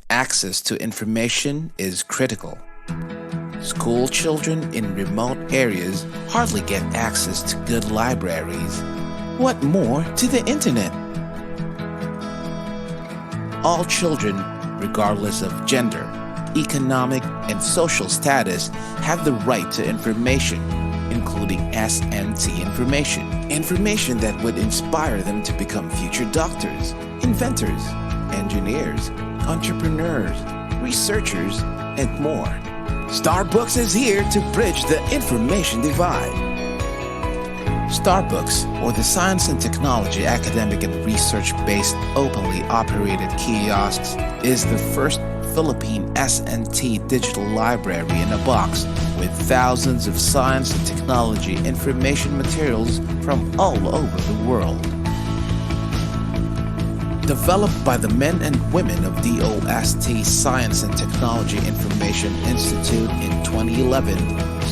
Access to information is critical. School children in remote areas hardly get access to good libraries. What more to the internet? All children, regardless of gender, economic, and social status, have the right to information, including SNT information. Information that would inspire them to become future doctors, inventors, engineers, entrepreneurs, researchers, and more. Starbucks is here to bridge the information divide. Starbucks, or the Science and Technology Academic and Research-based openly operated kiosks, is the first Philippine SNT digital library in a box with thousands of science and technology information materials from all over the world. Developed by the men and women of DOST Science and Technology Information Institute in 2011,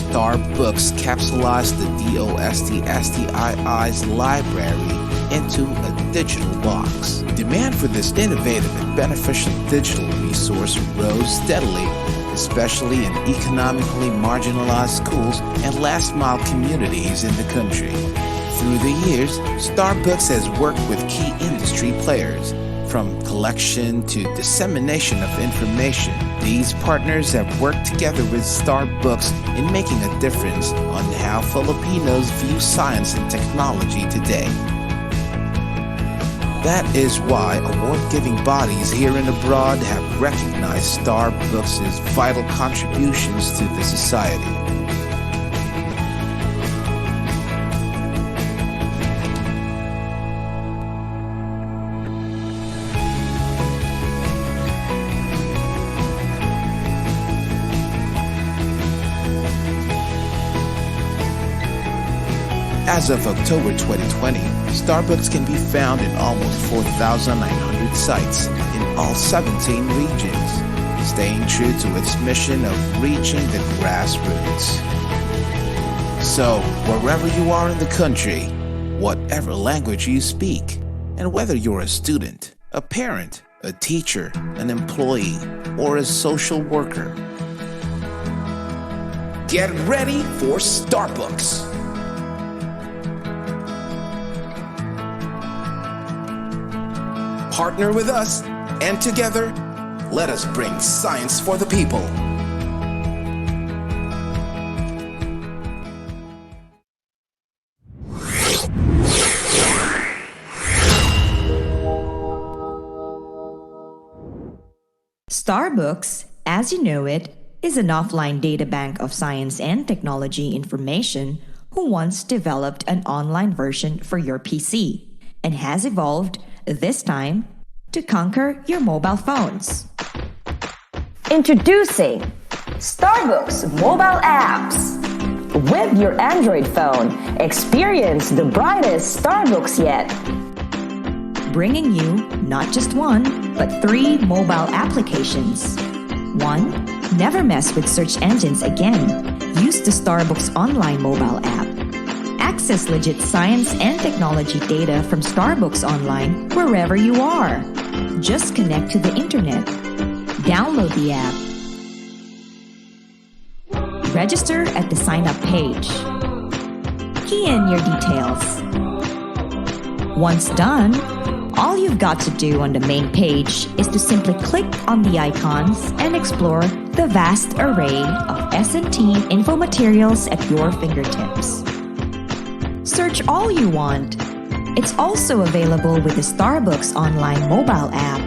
Starbucks capsulized the DOST-STII's library into a digital box. Demand for this innovative and beneficial digital resource rose steadily, especially in economically marginalized schools and last-mile communities in the country. Through the years, Starbucks has worked with key industry players, From collection to dissemination of information, these partners have worked together with Starbucks in making a difference on how Filipinos view science and technology today. That is why award-giving bodies here and abroad have recognized Starbucks' vital contributions to the society. As of October 2020, Starbucks can be found in almost 4,900 sites in all 17 regions, staying true to its mission of reaching the grassroots. So, wherever you are in the country, whatever language you speak, and whether you're a student, a parent, a teacher, an employee, or a social worker, get ready for Starbucks! Partner with us, and together, let us bring science for the people. Starbucks, as you know it, is an offline data bank of science and technology information who once developed an online version for your PC and has evolved this time to conquer your mobile phones. Introducing Starbucks mobile apps. With your Android phone, experience the brightest Starbucks yet. Bringing you not just one, but 3 mobile applications. 1. Never mess with search engines again. Use the Starbucks online mobile app. Access legit science and technology data from Starbucks Online wherever you are. Just connect to the internet. Download the app. Register at the sign-up page. Key in your details. Once done, all you've got to do on the main page is to simply click on the icons and explore the vast array of S&T info materials at your fingertips. Search all you want. It's also available with the Starbucks online mobile app.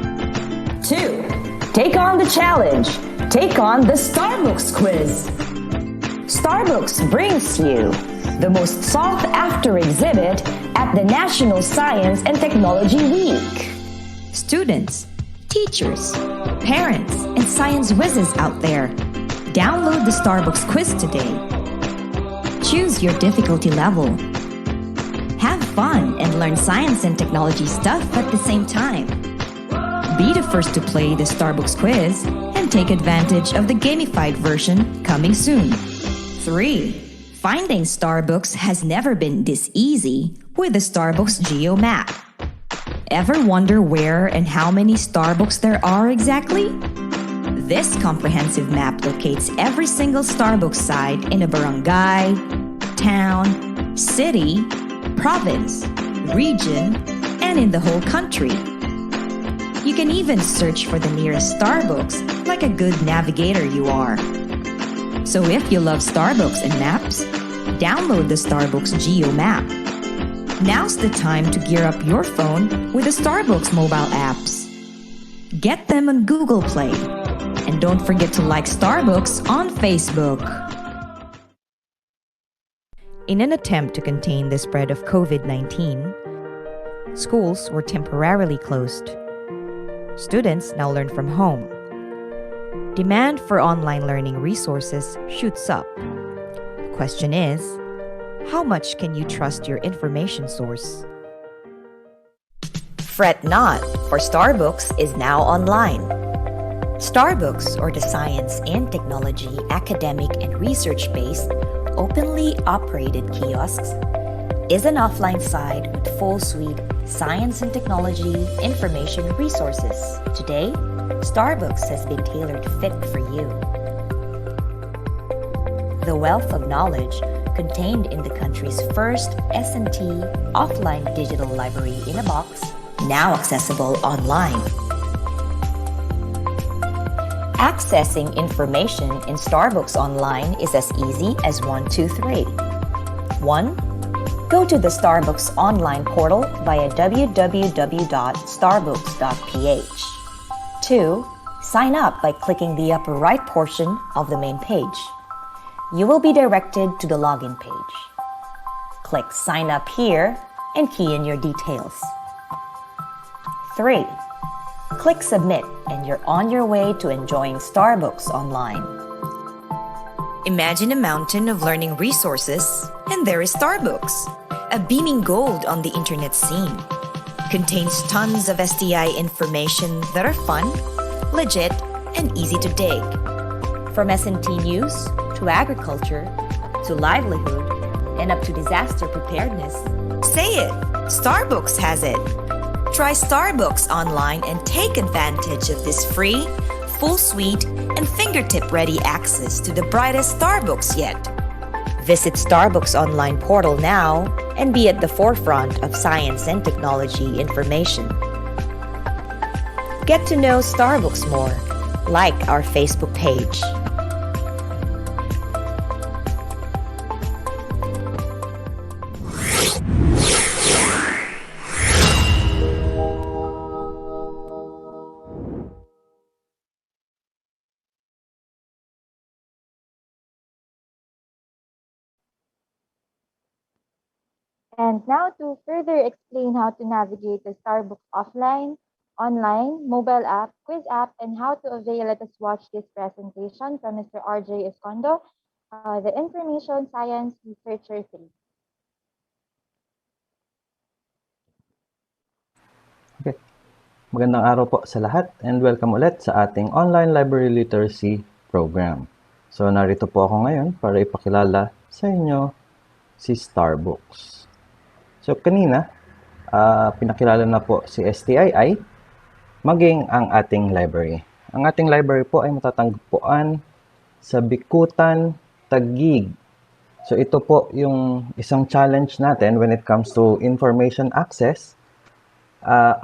2. Take on the challenge. Take on the Starbucks quiz. Starbucks brings you the most sought-after exhibit at the National Science and Technology Week. Students, teachers, parents, and science whizzes out there, download the Starbucks quiz today. Choose your difficulty level. Have fun and learn science and technology stuff at the same time. Be the first to play the Starbucks quiz and take advantage of the gamified version coming soon. 3. Finding Starbucks has never been this easy with the Starbucks Geo Map. Ever wonder where and how many Starbucks there are exactly? This comprehensive map locates every single Starbucks site in a barangay, town, city, province, region, and in the whole country. You can even search for the nearest Starbucks like a good navigator you are. So if you love Starbucks and maps, download the Starbucks Geo Map. Now's the time to gear up your phone with the Starbucks mobile apps. Get them on Google Play. And don't forget to like Starbucks on Facebook. In an attempt to contain the spread of COVID-19, schools were temporarily closed. Students now learn from home. Demand for online learning resources shoots up. The question is, how much can you trust your information source? Fret not, for Starbucks is now online. Starbucks, or the science and technology, academic and research-based, openly operated kiosks, is an offline site with full suite science and technology information resources. Today, Starbucks has been tailored fit for you. The wealth of knowledge contained in the country's first S&T offline digital library in a box now accessible online. Accessing information in Starbucks Online is as easy as 1, 2, 3. 1. Go to the Starbucks Online portal via www.starbucks.ph. 2. Sign up by clicking the upper right portion of the main page. You will be directed to the login page. Click Sign Up here and key in your details. 3. Click Submit and you're on your way to enjoying Starbucks Online. Imagine a mountain of learning resources, and there is Starbucks, a beaming gold on the internet scene. Contains tons of STI information that are fun, legit, and easy to dig. From S&T news, to agriculture, to livelihood, and up to disaster preparedness. Say it! Starbucks has it! Try Starbucks Online and take advantage of this free, full suite, and fingertip-ready access to the brightest Starbucks yet. Visit Starbucks Online portal now and be at the forefront of science and technology information. Get to know Starbucks more. Like our Facebook page. And now to further explain how to navigate the Starbucks offline, online, mobile app, quiz app, and how to avail, let us watch this presentation from Mr. RJ Escondo, the Information Science Researcher 3. Okay. Magandang araw po sa lahat and welcome ulit sa ating online library literacy program. So narito po ako ngayon para ipakilala sa inyo si Starbucks. So kanina, pinakilala na po si STII, maging ang ating library. Ang ating library po ay matatagpuan sa Bikutan, Taguig. So ito po yung isang challenge natin when it comes to information access.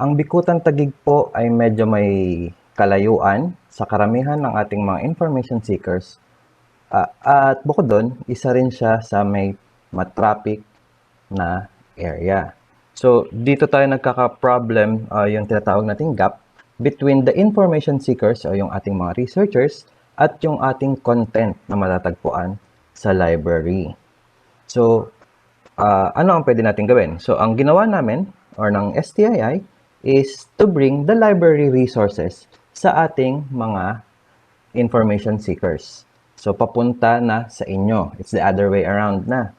Ang Bikutan, Taguig po ay medyo may kalayuan sa karamihan ng ating mga information seekers. At bukod doon, isa rin siya sa may matraffic na area. So, dito tayo nagkaka-problem, yung tinatawag nating gap between the information seekers o yung ating mga researchers at yung ating content na matatagpuan sa library. So, ano ang pwede natin gawin? So, ang ginawa namin or ng STII is to bring the library resources sa ating mga information seekers. So, papunta na sa inyo. It's the other way around na.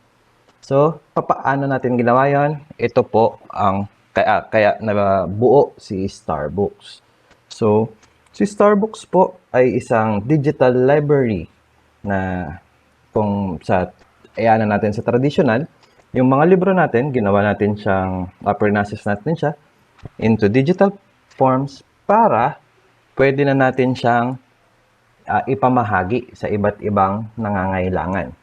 So, paano natin ginawa yon? Ito po ang kaya nabuo si Starbucks. So, si Starbucks po ay isang digital library na kung sa ayanan natin sa traditional, yung mga libro natin, ginawa natin siyang, process natin siya into digital forms para pwede na natin siyang ipamahagi sa iba't ibang nangangailangan.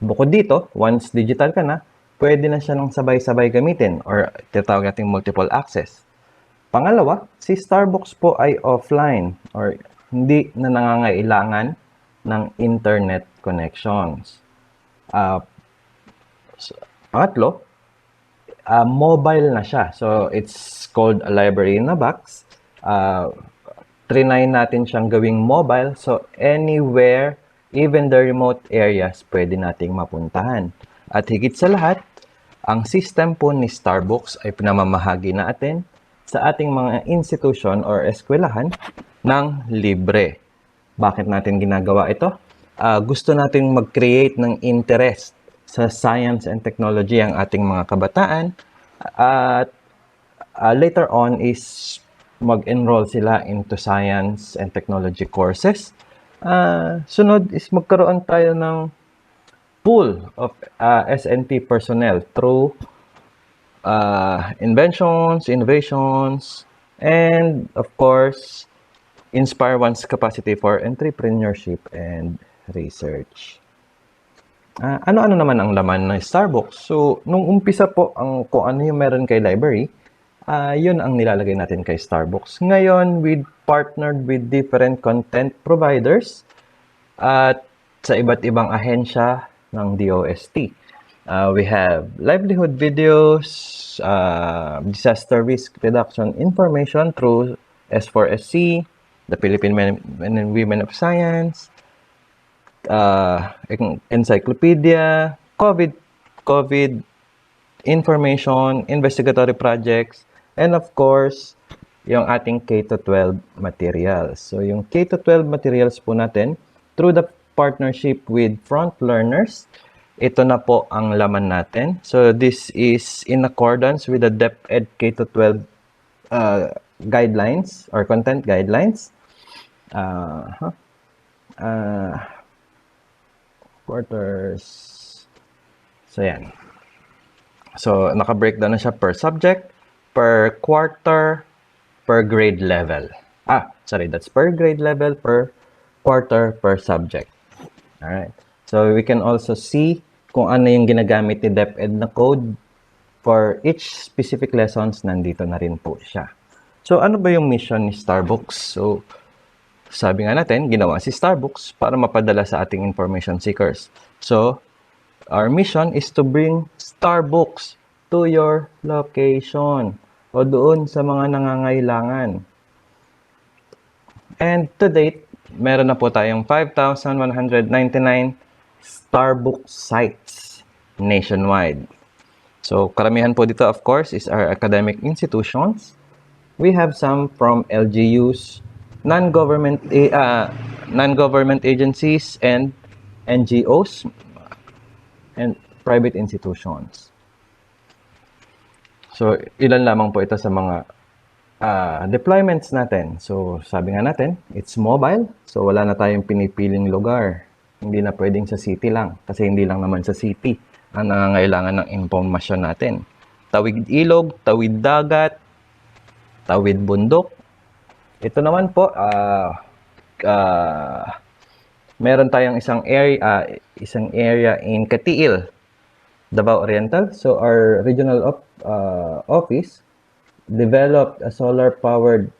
Bukod dito, once digital ka na, pwede na siya ng sabay-sabay gamitin or tinatawag nating multiple access. Pangalawa, si Starbucks po ay offline or hindi na nangangailangan ng internet connections. Pangatlo, mobile na siya. So, it's called a library in a box. Trinay natin siyang gawing mobile. So, anywhere, even the remote areas, pwede nating mapuntahan. At higit sa lahat, ang system po ni Starbucks ay pinamamahagi natin sa ating mga institution or eskwelahan ng libre. Bakit natin ginagawa ito? Gusto natin mag-create ng interest sa science and technology ang ating mga kabataan. At later on is mag-enroll sila into science and technology courses. Sunod is magkaroon tayo ng pool of S&T personnel through inventions, innovations, and of course, inspire one's capacity for entrepreneurship and research. Ano-ano naman ang laman ng Starbucks? So, nung umpisa po, kung ano yung meron kay library, Yun ang nilalagay natin kay Starbucks. Ngayon, we partnered with different content providers at sa iba't ibang ahensya ng DOST. We have livelihood videos, disaster risk reduction information through S4SC, the Philippine Men and Women of Science, encyclopedia, COVID information, investigatory projects, and of course, yung ating K-12 materials. So, yung K-12 materials po natin, through the partnership with Front Learners, ito na po ang laman natin. So, this is in accordance with the DepEd K-12 guidelines or content guidelines. Quarters. So, yan. So, naka-breakdown na siya per subject, per quarter, per grade level. That's per grade level, per quarter, per subject. Alright. So, we can also see kung ano yung ginagamit ni DepEd na code for each specific lessons. Nandito na rin po siya. So, ano ba yung mission ni Starbucks? So, sabi nga natin, ginawa si Starbucks para mapadala sa ating information seekers. So, our mission is to bring Starbucks to your location o doon sa mga nangangailangan. And to date, meron na po tayong 5,199 Starbucks sites nationwide. So, karamihan po dito, of course, is our academic institutions. We have some from LGUs, non-government agencies, and NGOs, and private institutions. So, ilan lamang po ito sa mga deployments natin. So, sabi nga natin, it's mobile. So, wala na tayong pinipiling lugar. Hindi na pwedeng sa city lang. Kasi hindi lang naman sa city ang nangangailangan ng impormasyon natin. Tawid ilog, tawid dagat, tawid bundok. Ito naman po, meron tayong isang area in Katiil, Davao Oriental. So our regional office developed a solar-powered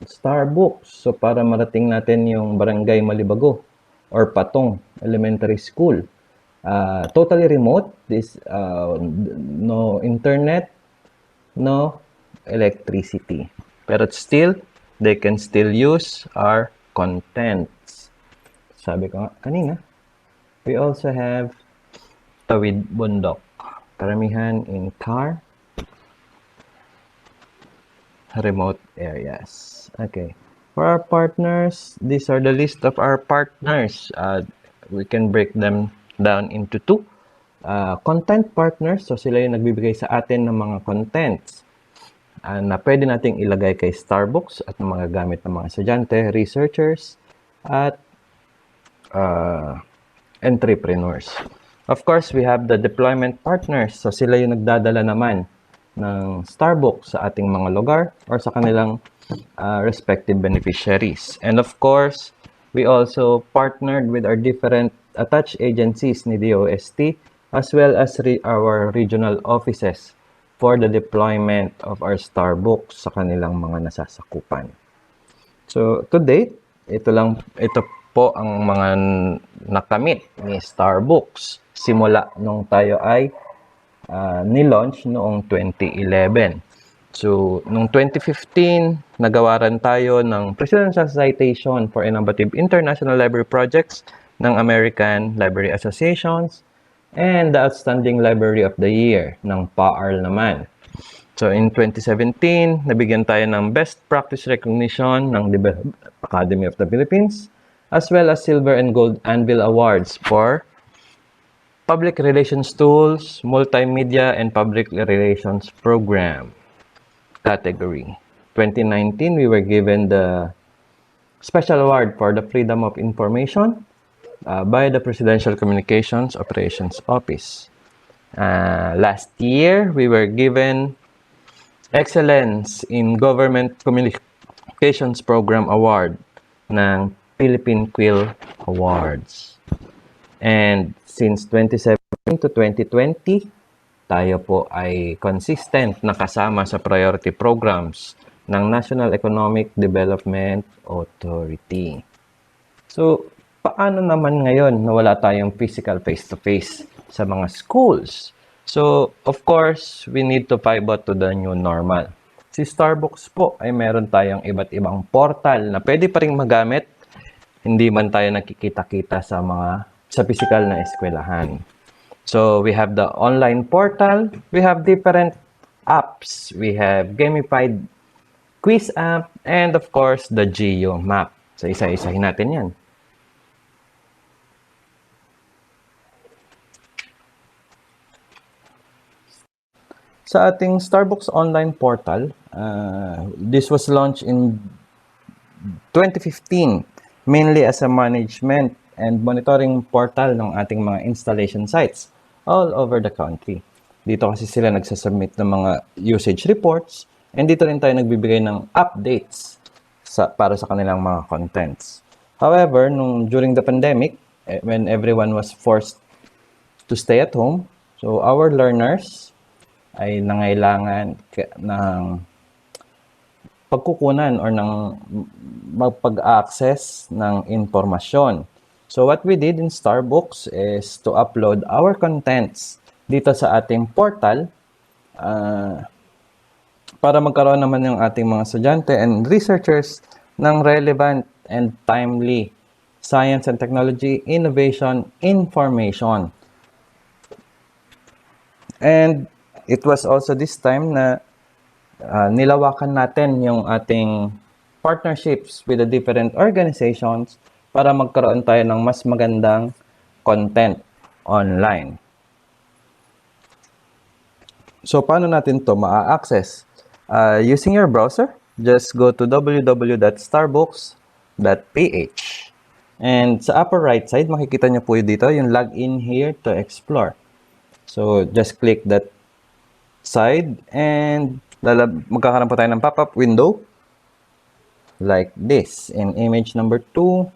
Starbucks. So para marating natin yung Barangay Malibago or Patong Elementary School. Totally remote. No internet, no electricity. Pero still, they can still use our contents. Sabi ko nga kanina, we also have tawid bundok. Karamihan in car, remote areas. Okay. For our partners, these are the list of our partners. We can break them down into two. Content partners, so sila yung nagbibigay sa atin ng mga contents na pwede nating ilagay kay Starbucks at mga gamit ng mga estudyante, researchers, at entrepreneurs. Of course, we have the deployment partners. So sila yung nagdadala naman ng Starbucks sa ating mga lugar or sa kanilang respective beneficiaries. And of course, we also partnered with our different attached agencies ni DOST as well as our regional offices for the deployment of our Starbucks sa kanilang mga nasasakupan. So, to date, ito po ang mga nakamit ni Starbucks simula nung tayo ay ni-launch noong 2011. So, noong 2015, nagawaran tayo ng Presidential Citation for Innovative International Library Projects ng American Library Associations and the Outstanding Library of the Year ng PAARL naman. So, in 2017, nabigyan tayo ng Best Practice Recognition ng Academy of the Philippines as well as Silver and Gold Anvil Awards for Public Relations Tools, Multimedia, and Public Relations Program category. 2019, we were given the Special Award for the Freedom of Information by the Presidential Communications Operations Office. Last year, we were given Excellence in Government Communications Program Award ng Philippine Quill Awards. And since 2017 to 2020, tayo po ay consistent na kasama sa priority programs ng National Economic Development Authority. So, paano naman ngayon na wala tayong physical face-to-face sa mga schools? So, of course, we need to pivot to the new normal. Si Starbucks po ay meron tayong iba't ibang portal na pwede pa rin magamit, hindi man tayo nakikita-kita sa physical na eskwelahan. So, we have the online portal, we have different apps, we have gamified quiz app, and of course, the geo map. So, isa-isahin natin yan. Sa ating Starbucks online portal, this was launched in 2015, mainly as a management and monitoring portal ng ating mga installation sites all over the country. Dito kasi sila nagsasubmit ng mga usage reports, and dito rin tayo nagbibigay ng updates para sa kanilang mga contents. However, during the pandemic, when everyone was forced to stay at home, so our learners ay nangailangan ng pagkukunan or ng magpag-access ng informasyon. So what we did in Starbucks is to upload our contents dito sa ating portal para magkaroon naman yung ating mga estudyante and researchers ng relevant and timely science and technology innovation information. And it was also this time na nilawakan natin yung ating partnerships with the different organizations para magkaroon tayo ng mas magandang content online. So, paano natin to ma-access? Using your browser, just go to www.starbucks.ph. And sa upper right side, makikita nyo po dito yung login here to explore. So, just click that side and magkakaroon po tayo ng pop-up window like this in image number 2.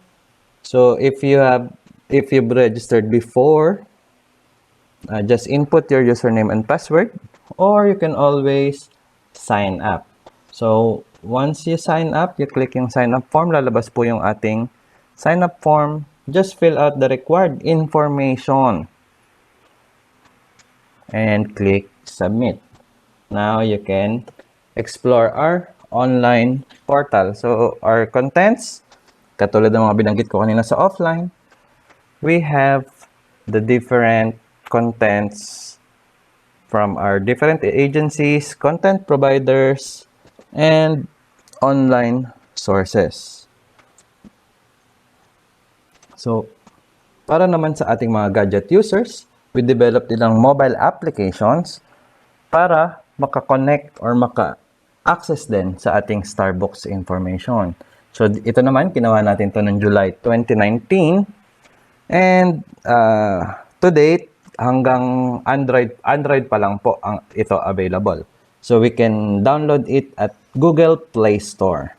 So if you've registered before, just input your username and password, or you can always sign up. So once you sign up, you click yung sign up form, lalabas po yung ating sign up form. Just fill out the required information and click submit. Now you can explore our online portal. So our contents, katulad ng mga binanggit ko kanina sa offline, we have the different contents from our different agencies, content providers, and online sources. So, para naman sa ating mga gadget users, we developed ilang mobile applications para maka-connect or maka-access din sa ating Starbucks information. So, ito naman, ginawa natin to ng July 2019. And to date, hanggang Android pa lang po ito available. So, we can download it at Google Play Store.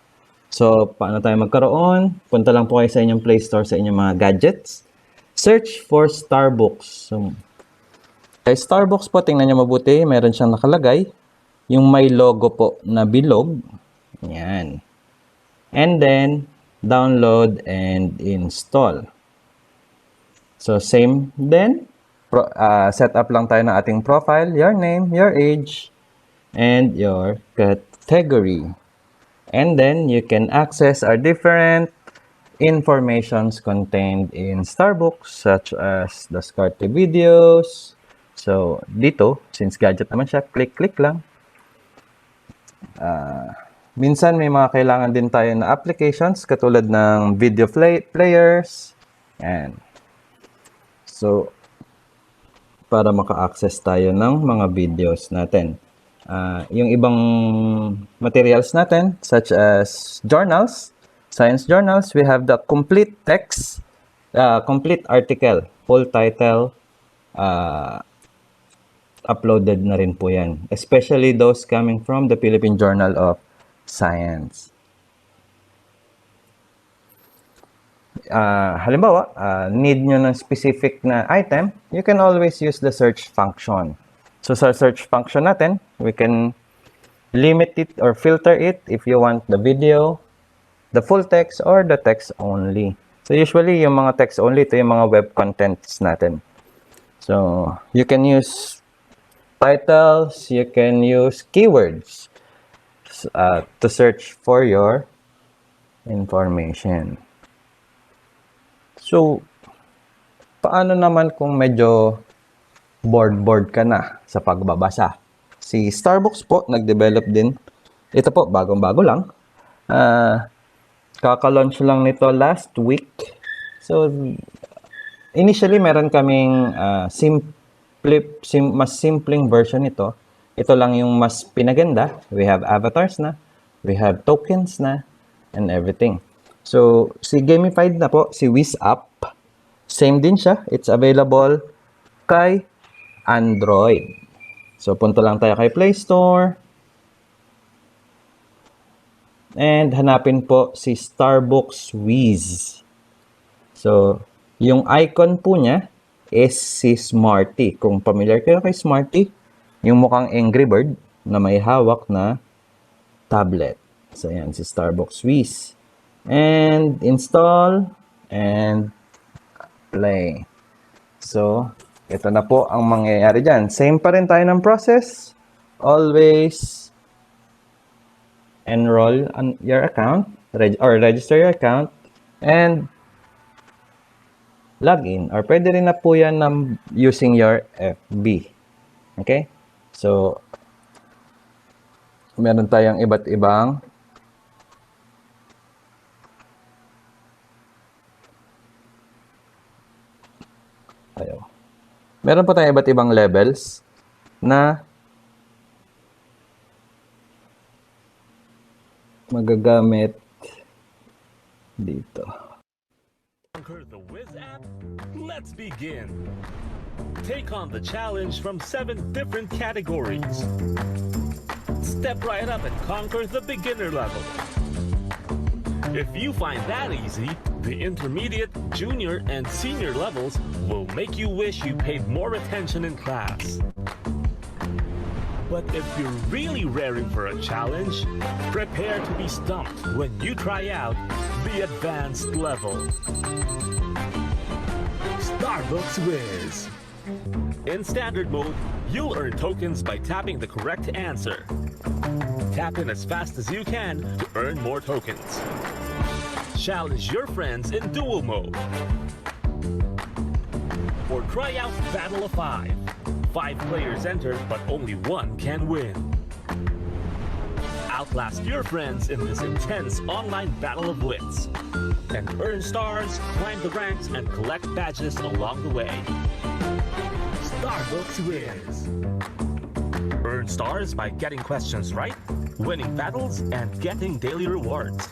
So, paano tayo magkaroon? Punta lang po kayo sa inyong Play Store sa inyong mga gadgets. Search for Starbucks. So, kay Starbucks po, tingnan nyo mabuti, meron siyang nakalagay. Yung may logo po na bilog. Yan. And then, download and install. So, same then. Set up lang tayo ng ating profile, your name, your age, and your category. And then, you can access our different informations contained in Starbucks, such as the SCART videos. So, dito, since gadget naman siya, click lang. Minsan, may mga kailangan din tayo na applications, katulad ng video players. Yan. So, para maka-access tayo ng mga videos natin. Yung ibang materials natin, such as journals, science journals, we have the complete text, complete article, full title, uploaded na rin po yan. Especially those coming from the Philippine Journal of Science. Halimbawa, need nyo ng specific na item, you can always use the search function. So sa search function natin, we can limit it or filter it if you want the video, the full text, or the text only. So usually yung mga text only, ito yung mga web contents natin. So you can use titles, you can use keywords to search for your information. So, paano naman kung medyo bored ka na sa pagbabasa? Si Starbucks po, nag-develop din. Ito po, bagong-bago lang. Kaka-launch lang nito last week. So, initially, meron kaming mas simpleng version nito. Ito lang yung mas pinaganda. We have avatars na, we have tokens na, and everything. So, si gamified na po, si Wiz App, same din siya. It's available kay Android. So, punta lang tayo kay Play Store. And hanapin po si Starbucks Wiz. So, yung icon po niya is si Smarty. Kung familiar kayo kay Smarty, yung mukhang Angry Bird na may hawak na tablet. So, yan, si Starbucks Wiz. And install and play. So, ito na po ang mangyayari dyan. Same pa rin tayo ng process. Always enroll on your account or register your account and login. Or pwede rin na po yan using your FB. Okay? So, meron tayong iba't ibang meron po tayong iba't ibang levels na magagamit dito. Conquer the Wiz app? Let's begin. Take on the challenge from 7 different categories. Step right up and conquer the beginner level. If you find that easy, the intermediate, junior, and senior levels will make you wish you paid more attention in class. But if you're really raring for a challenge, prepare to be stumped when you try out the advanced level. Starbucks Wiz. In standard mode, you'll earn tokens by tapping the correct answer. Tap in as fast as you can to earn more tokens. Challenge your friends in duel mode. Or try out Battle of 5. 5 players enter, but only 1 can win. Outlast your friends in this intense online battle of wits. And earn stars, climb the ranks, and collect badges along the way. Starbucks Wiz. Earn stars by getting questions right, winning battles, and getting daily rewards.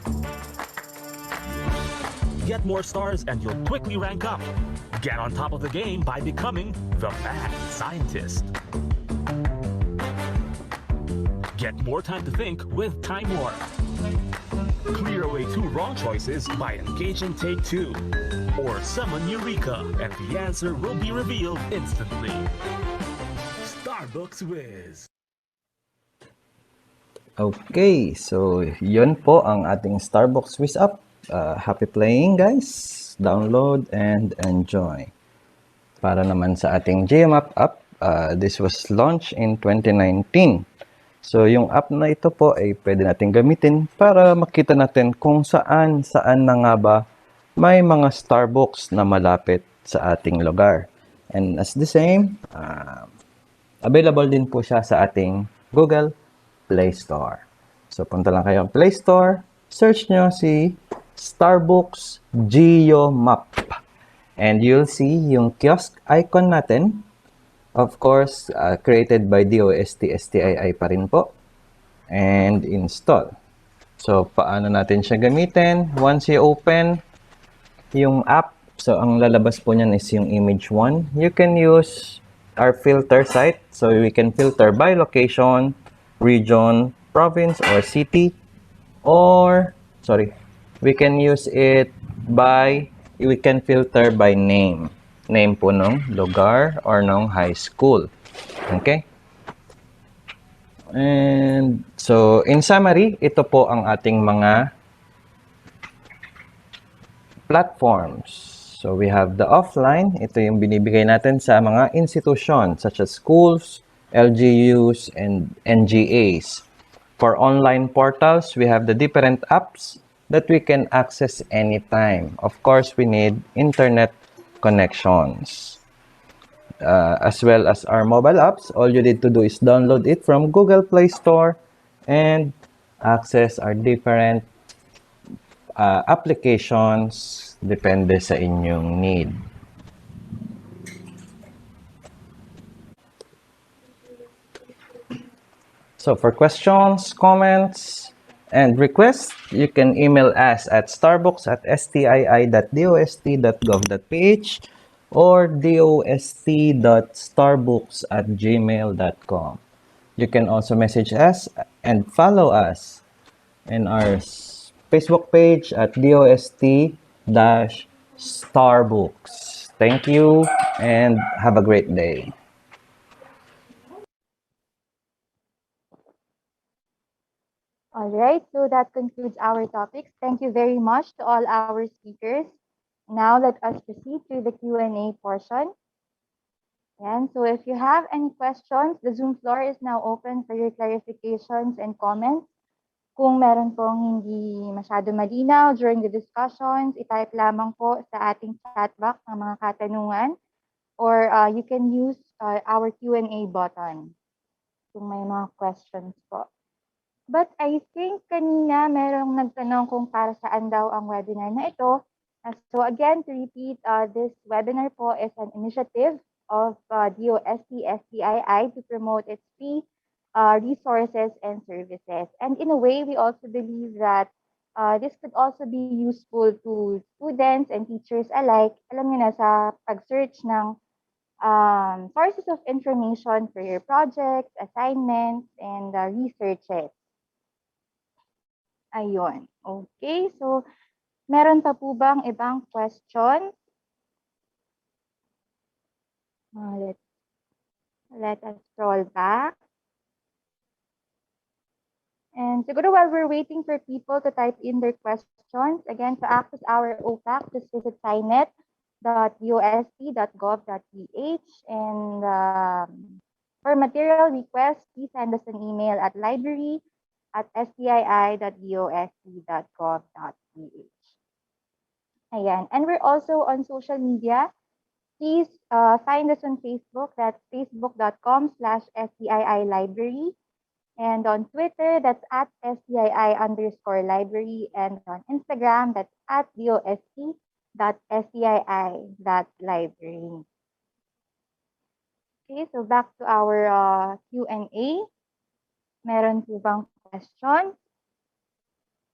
Get more stars and you'll quickly rank up. Get on top of the game by becoming the Mad Scientist. Get more time to think with Time Warp. Clear away 2 wrong choices by engaging Take 2. Or summon Eureka and the answer will be revealed instantly. Starbucks Wiz. Okay, so yun po ang ating Starbucks Wiz app. Happy playing, guys. Download and enjoy. Para naman sa ating GMAP app, this was launched in 2019. So, yung app na ito po ay pwede natin gamitin para makita natin kung saan na nga ba may mga Starbucks na malapit sa ating lugar. And as the same, available din po siya sa ating Google Play Store. So, punta lang kayo ang Play Store, search nyo si Starbucks Geo Map. And you'll see yung kiosk icon natin. Of course, created by DOST-STII pa rin po. And install. So, paano natin siya gamitin? Once you open yung app, so ang lalabas po niyan is yung image 1. You can use our filter site. So, we can filter by location, region, province, or city. Or, we can use it by, we can filter by name. Name po nung lugar or nung high school. Okay? And so, in summary, ito po ang ating mga platforms. So, we have the offline. Ito yung binibigay natin sa mga institution such as schools, LGUs, and NGAs. For online portals, we have the different apps that we can access anytime. Of course, we need internet connections. As well as our mobile apps, all you need to do is download it from Google Play Store and access our different applications depende sa inyong need. So for questions, comments, and requests, you can email us at starbucks@stii.dost.gov.ph or dost.starbooks@gmail.com. You can also message us and follow us in our Facebook page at DOST-Starbooks. Thank you and have a great day. All right, so that concludes our topics. Thank you very much to all our speakers. Now let us proceed to the Q&A portion. And so if you have any questions, the Zoom floor is now open for your clarifications and comments. Kung meron pong hindi masyado malinaw during the discussions, itype lamang po sa ating chat box ng mga katanungan or you can use our Q&A button kung may mga questions po. But I think kanina merong nagtanong kung para saan daw ang webinar na ito. So again, to repeat, this webinar po is an initiative of DOST-STII to promote its free resources and services. And in a way, we also believe that this could also be useful to students and teachers alike. Alam niyo na, sa pag-search ng sources of information for your projects, assignments, and researches. Ayun. Okay, so meron pa po bang ibang questions? Let us scroll back. And siguro while we're waiting for people to type in their questions, again, to access our OPAC, just visit signet.dost.gov.ph. And for material requests, please send us an email at library@stii.dost.gov.ph. Ayan. And we're also on social media. Please find us on Facebook. That's facebook.com/STII Library. And on Twitter, that's at STII_library. And on Instagram, that's at DOST.STII.library. Okay, so back to our Q&A. Meron po bang questions?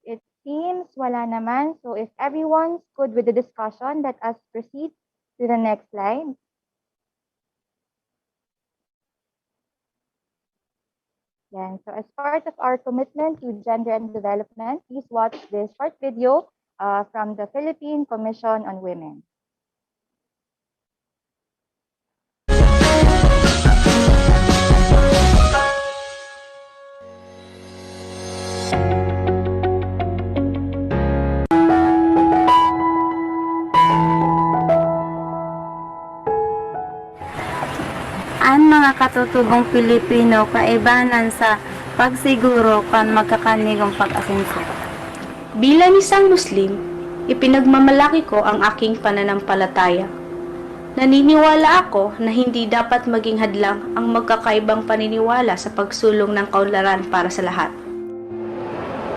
It seems wala naman. So if everyone's good with the discussion, let us proceed to the next slide. Then, so as part of our commitment to gender and development, please watch this short video from the Philippine Commission on Women. Ang mga katutubong Pilipino kaibanan sa pagsiguro kan magkakanigong pag-asenso. Bilang isang Muslim, ipinagmamalaki ko ang aking pananampalataya. Naniniwala ako na hindi dapat maging hadlang ang magkakaibang paniniwala sa pagsulong ng kaunlaran para sa lahat.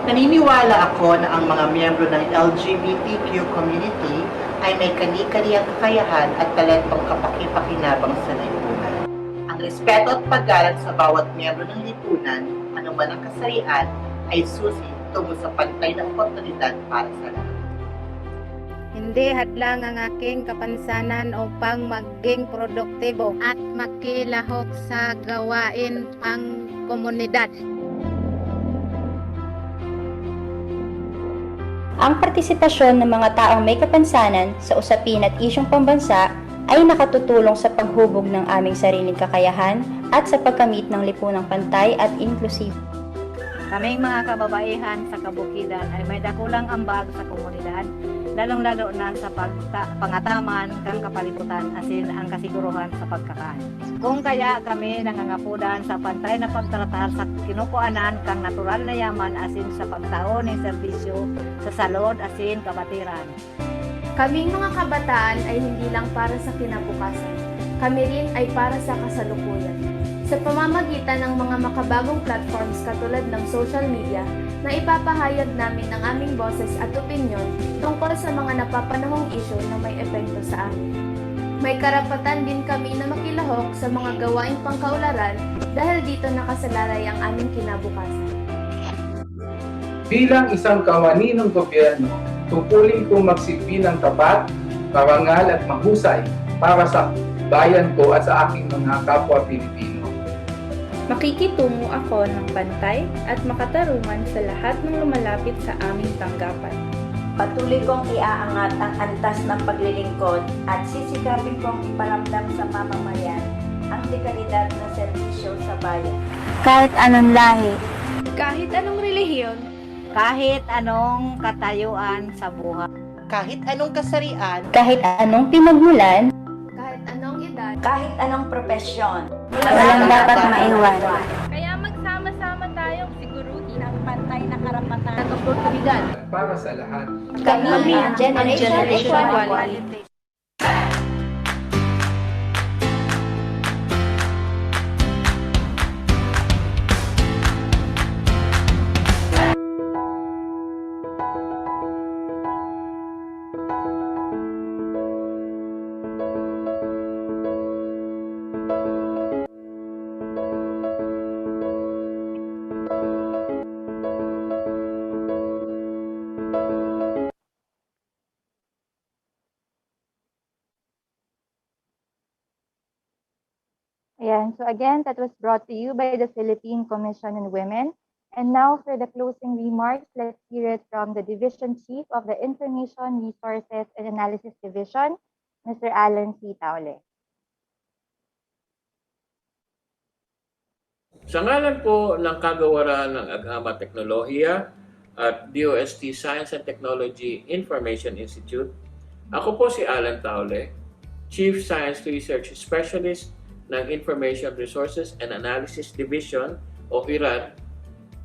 Naniniwala ako na ang mga miyembro ng LGBTQ community ay may kani-kaniyang kakayahan at talentong kapaki-pakinabang sa lipunan. Ang respeto at paggalang sa bawat miyembro ng lipunan, anuman ang kasarian, ay susi tungo sa pantay na oportunidad para sa lahat. Hindi hadlang ang aking kapansanan upang maging produktibo at makilahok sa gawain pang komunidad. Ang partisipasyon ng mga taong may kapansanan sa usapin at isyong pambansa ay nakatutulong sa paghubog ng aming sariling kakayahan at sa pagkamit ng lipunang pantay at inklusibo. Kaming mga kababaihan sa kabukidan ay may dakulang ambag sa komunidad, lalong-lalo na sa pangataman kang kapalibutan asin ang kasiguruhan sa pagkakaan. Kung kaya kami nangangapudan sa pantay na pagtratar sa kinukuanan kang natural na yaman asin sa pagtao ng serbisyo sa salod asin kabatiran. Kaming mga kabataan ay hindi lang para sa kinabukasan, kami rin ay para sa kasalukuyan. Sa pamamagitan ng mga makabagong platforms katulad ng social media, na ipapahayag namin ang aming boses at opinyon tungkol sa mga napapanahong issue na may epekto sa amin. May karapatan din kami na makilahok sa mga gawaing pangkaularan dahil dito nakasalalay ang aming kinabukasan. Bilang isang kawani ng gobyerno, tungkulin ko magsilbi ng tapat, parangal at mahusay para sa bayan ko at sa aking mga kapwa Pilipino. Makikitungo ako ng pantay at makatarungan sa lahat ng lumalapit sa aming tanggapan. Patuloy kong iaangat ang antas ng paglilingkod at sisikapin kong iparamdam sa mamamayan ang dekalidad ng serbisyo sa bayan. Kahit anong lahi, Kahit anong relihiyon, Kahit anong katayuan sa buhay, Kahit anong kasarian, Kahit anong pinagmulan, Kahit anong edad, Kahit anong profesyon, walang dapat maiwan. kaya magsama-sama tayong siguruhin ang pantay na karapatan at oportunidad. Para sa lahat. kami ang Generation Equality. Ayan, so again, that was brought to you by the Philippine Commission on Women. And now for the closing remarks, let's hear it from the Division Chief of the Information Resources and Analysis Division, Mr. Alan C. Taule. Sa ngalan po ng kagawaran ng Agama Teknolohiya at DOST Science and Technology Information Institute, ako po si Alan Taule, Chief Science Research Specialist ng Information Resources and Analysis Division o IRAD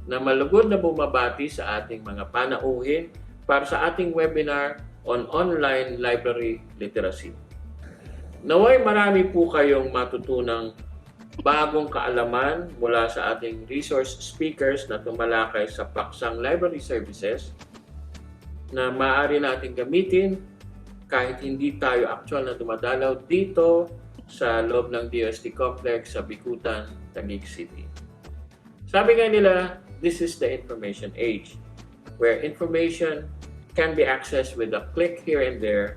na malugod na bumabati sa ating mga panauhin para sa ating webinar on online library literacy. Naway marami po kayong matutunang bagong kaalaman mula sa ating resource speakers na tumalakay sa paksang library services na maaari natin gamitin kahit hindi tayo actual na dumadalaw dito sa loob ng DOST Complex sa Bicutan, Taguig City. Sabi nga nila, this is the information age, where information can be accessed with a click here and there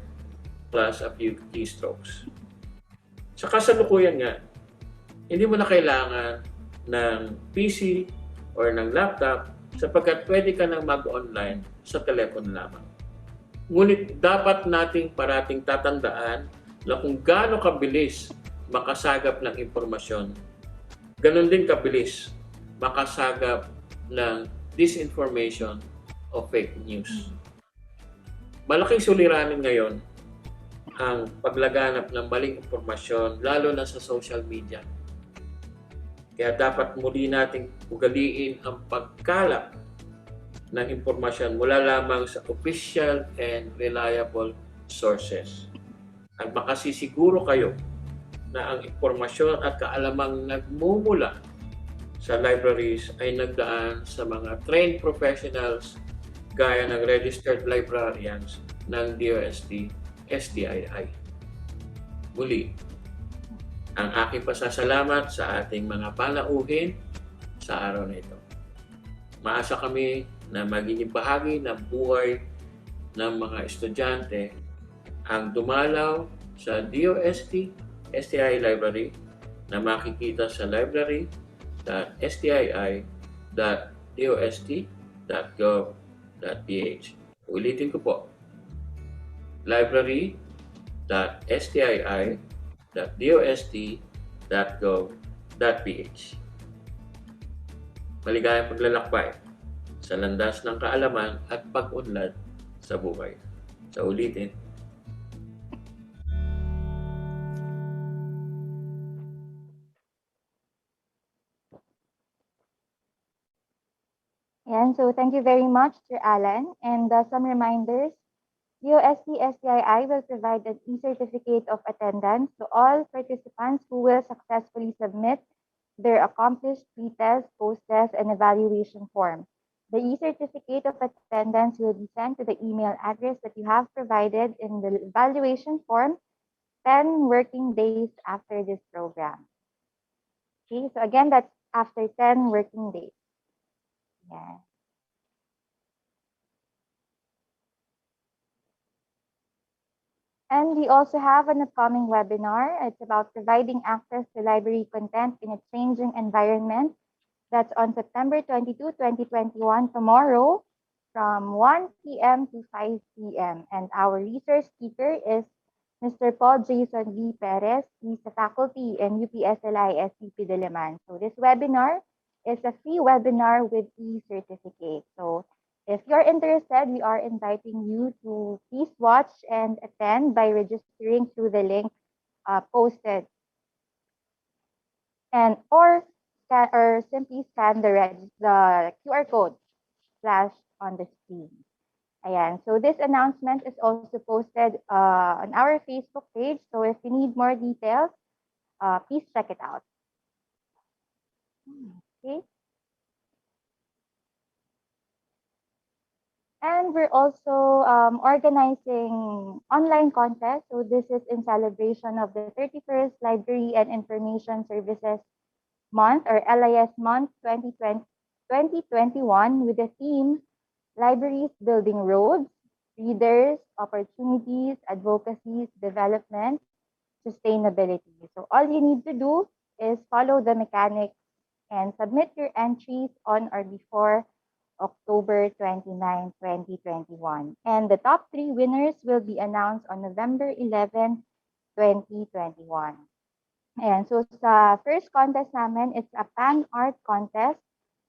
plus a few keystrokes. Sa kasalukuyan nga, hindi mo na kailangan ng PC or ng laptop sapagkat pwede ka nang mag-online sa telepono lamang. Ngunit dapat nating parating tatandaan na kung gaano kabilis makasagap ng impormasyon, ganun din kabilis makasagap ng disinformation o fake news. Malaking suliranin ngayon ang paglaganap ng maling impormasyon, lalo na sa social media. Kaya dapat muli nating ugaliin ang pagkalap ng impormasyon mula lamang sa official and reliable sources. At makasisiguro kayo na ang impormasyon at kaalamang nagmumula sa libraries ay nagdaan sa mga trained professionals gaya ng registered librarians ng DOST-STII. Muli, ang aking pasasalamat sa ating mga panauhin sa araw na ito. Maasa kami na magiging bahagi ng buhay ng mga estudyante ang dumalaw sa DOST-STII Library na makikita sa library.stii.dost.gov.ph. Ulitin ko po, library.stii.dost.gov.ph. www.stii.dost.gov.ph. Maligayang paglalakbay sa landas ng kaalaman at pag-unlad sa buhay. Sa ulitin, And so thank you very much, Sir Alan. And some reminders, DOST-STII will provide an e-certificate of attendance to all participants who will successfully submit their accomplished pre-test, post-test, and evaluation form. The e-certificate of attendance will be sent to the email address that you have provided in the evaluation form 10 working days after this program. Okay, so again, that's after 10 working days. Yeah. And we also have an upcoming webinar. It's about providing access to library content in a changing environment. That's on September 22, 2021, tomorrow from 1 p.m. to 5 p.m. And our resource speaker is Mr. Paul Jason V. Perez. He's a faculty in UPSLI SCP Diliman. So this webinar is a free webinar with e-certificate. So if you're interested, we are inviting you to please watch and attend by registering through the link posted, and or simply scan the QR code flashed on the screen. Ayan. So this announcement is also posted on our Facebook page. So if you need more details, please check it out. Okay. And we're also organizing online contests. So this is in celebration of the 31st Library and Information Services Month, or LIS Month 2021, with the theme Libraries Building Roads, Readers, Opportunities, Advocacies, Development, Sustainability. So all you need to do is follow the mechanics and submit your entries on or before October 29, 2021. And the top 3 winners will be announced on November 11, 2021. And so sa first contest namin, it's a fan art contest.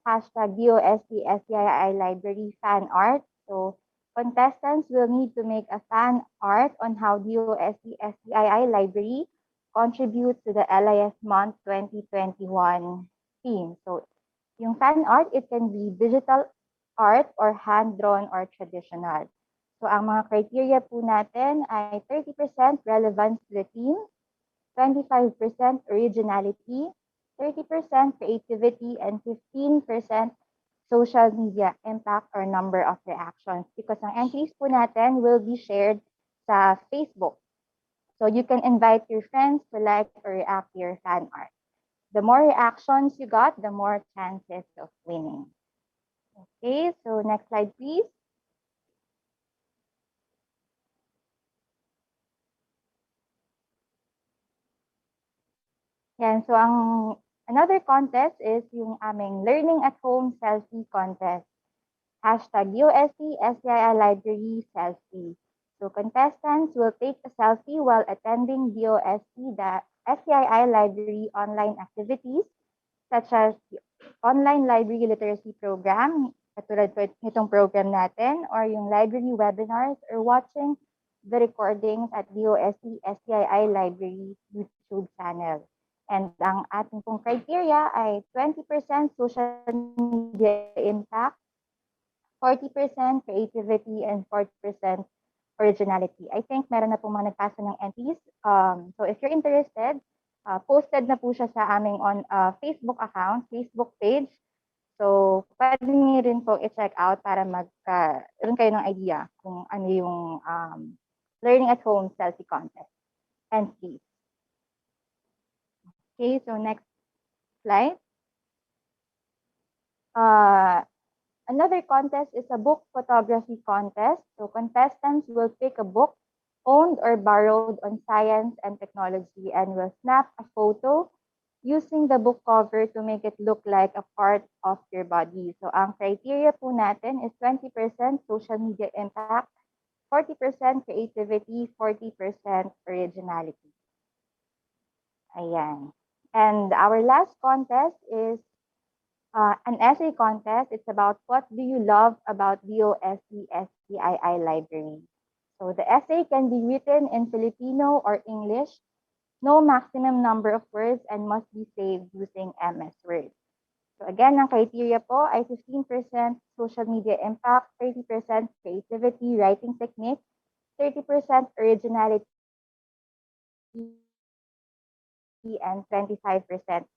Hashtag DOST-STII Library Fan Art. So contestants will need to make a fan art on how DOST-STII Library contributes to the LIS Month 2021 theme. So yung fan art, it can be digital art or hand-drawn or traditional. So ang mga criteria po natin ay 30% relevance to the theme, 25% originality, 30% creativity, and 15% social media impact or number of reactions. Because ang entries po natin will be shared sa Facebook. So you can invite your friends to like or react to your fan art. The more reactions you got, the more chances of winning. Okay, so next slide, please. Yan, so another contest is yung aming Learning at Home Selfie Contest. Hashtag DOST-STII Library Selfie. So contestants will take a selfie while attending DOST-STII Library online activities such as the online library literacy program, katulad po nitong program natin, or yung library webinars, or watching the recordings at DOST-STII Library YouTube channel. And ang ating pong criteria ay 20% social media impact, 40% creativity, and 40% originality. I think meron na pong mga nagpasa ng entries. So if you're interested, posted na po siya sa aming Facebook account, Facebook page. So pwede niyo rin po i-check out para magkaroon kayo ng idea kung ano yung Learning at Home Selfie Contest. And please. Okay, so next slide. Another contest is a book photography contest. So contestants will pick a book owned or borrowed on science and technology and will snap a photo using the book cover to make it look like a part of your body. So ang criteria po natin is 20% social media impact, 40% creativity, 40% originality. Ayan. And our last contest is an essay contest. It's about what do you love about DOST-STII library. So the essay can be written in Filipino or English, no maximum number of words, and must be saved using MS Word. So again, ang criteria po ay 15% social media impact, 30% creativity, writing technique, 30% originality, and 25%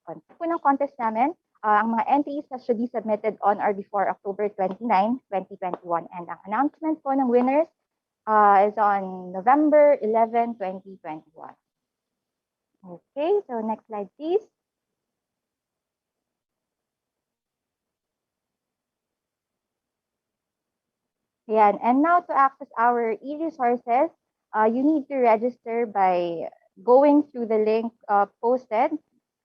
content. Po ng contest namin, ang mga entries should be submitted on or before October 29, 2021. And ang announcement po ng winners is on November 11, 2021. Okay, so next slide, please. Ayan. And now to access our e-resources, you need to register by going through the link posted,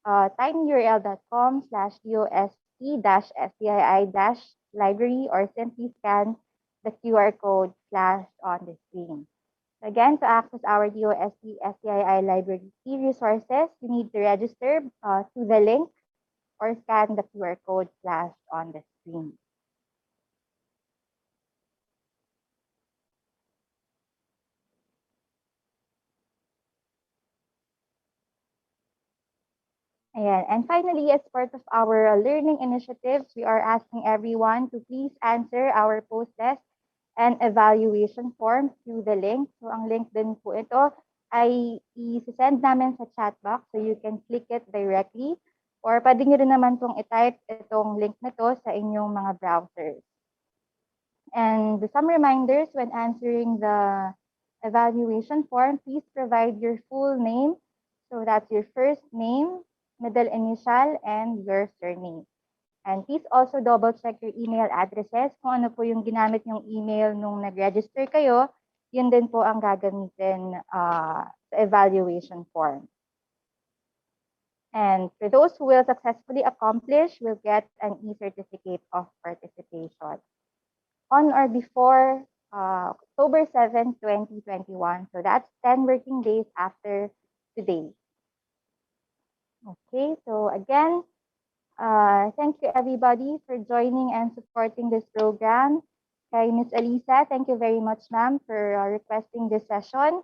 tinyurl.com/dost-stii-library, or simply scan the QR code flashed on the screen. Again, to access our DOST-STII library e-resources, you need to register through the link or scan the QR code flashed on the screen. Ayan. And finally, as part of our learning initiatives, we are asking everyone to please answer our post-test and evaluation form through the link. So ang link din po ito ay i-send namin sa chat box, so you can click it directly, or pwede nyo rin naman itong i-type itong link na to sa inyong mga browsers. And some reminders when answering the evaluation form, please provide your full name. So that's your first name, middle initial, and your surname. And please also double check your email addresses. Kung ano po yung ginamit yung email nung nag-register kayo, yun din po ang gagamitin sa evaluation form. And for those who will successfully accomplish, will get an e-certificate of participation on or before October 7, 2021. So that's 10 working days after today. Okay, so again, thank you everybody for joining and supporting this program. Kay Ms. Elisa, thank you very much, ma'am, for requesting this session.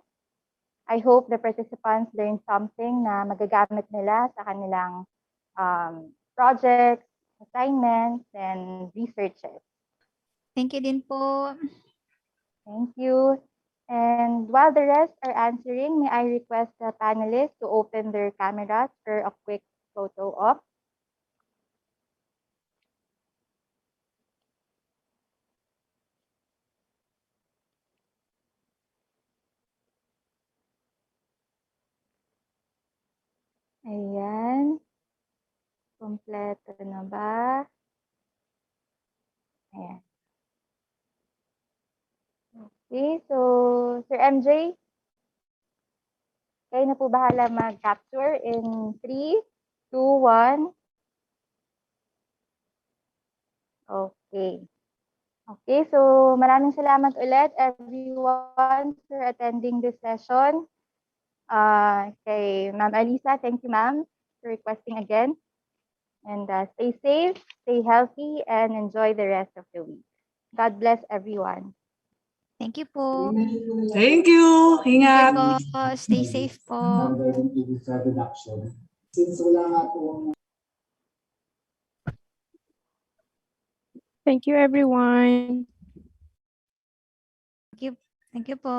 I hope the participants learned something na magagamit nila sa kanilang projects, assignments, and researches. Thank you din po. Thank you. And while the rest are answering, may I request the panelists to open their cameras for a quick photo op. Ayan. Kompleto na ba? Ayan. Okay, so Sir MJ, kayo na po bahala mag-capture in 3, 2, 1. Okay. Okay, so maraming salamat ulit everyone for attending this session. Kay Ma'am Alisa, thank you ma'am for requesting again. And stay safe, stay healthy, and enjoy the rest of the week. God bless everyone. Thank you po. Thank you. Ingat. Thank you po. Stay safe po. Thank you, everyone. Thank you po.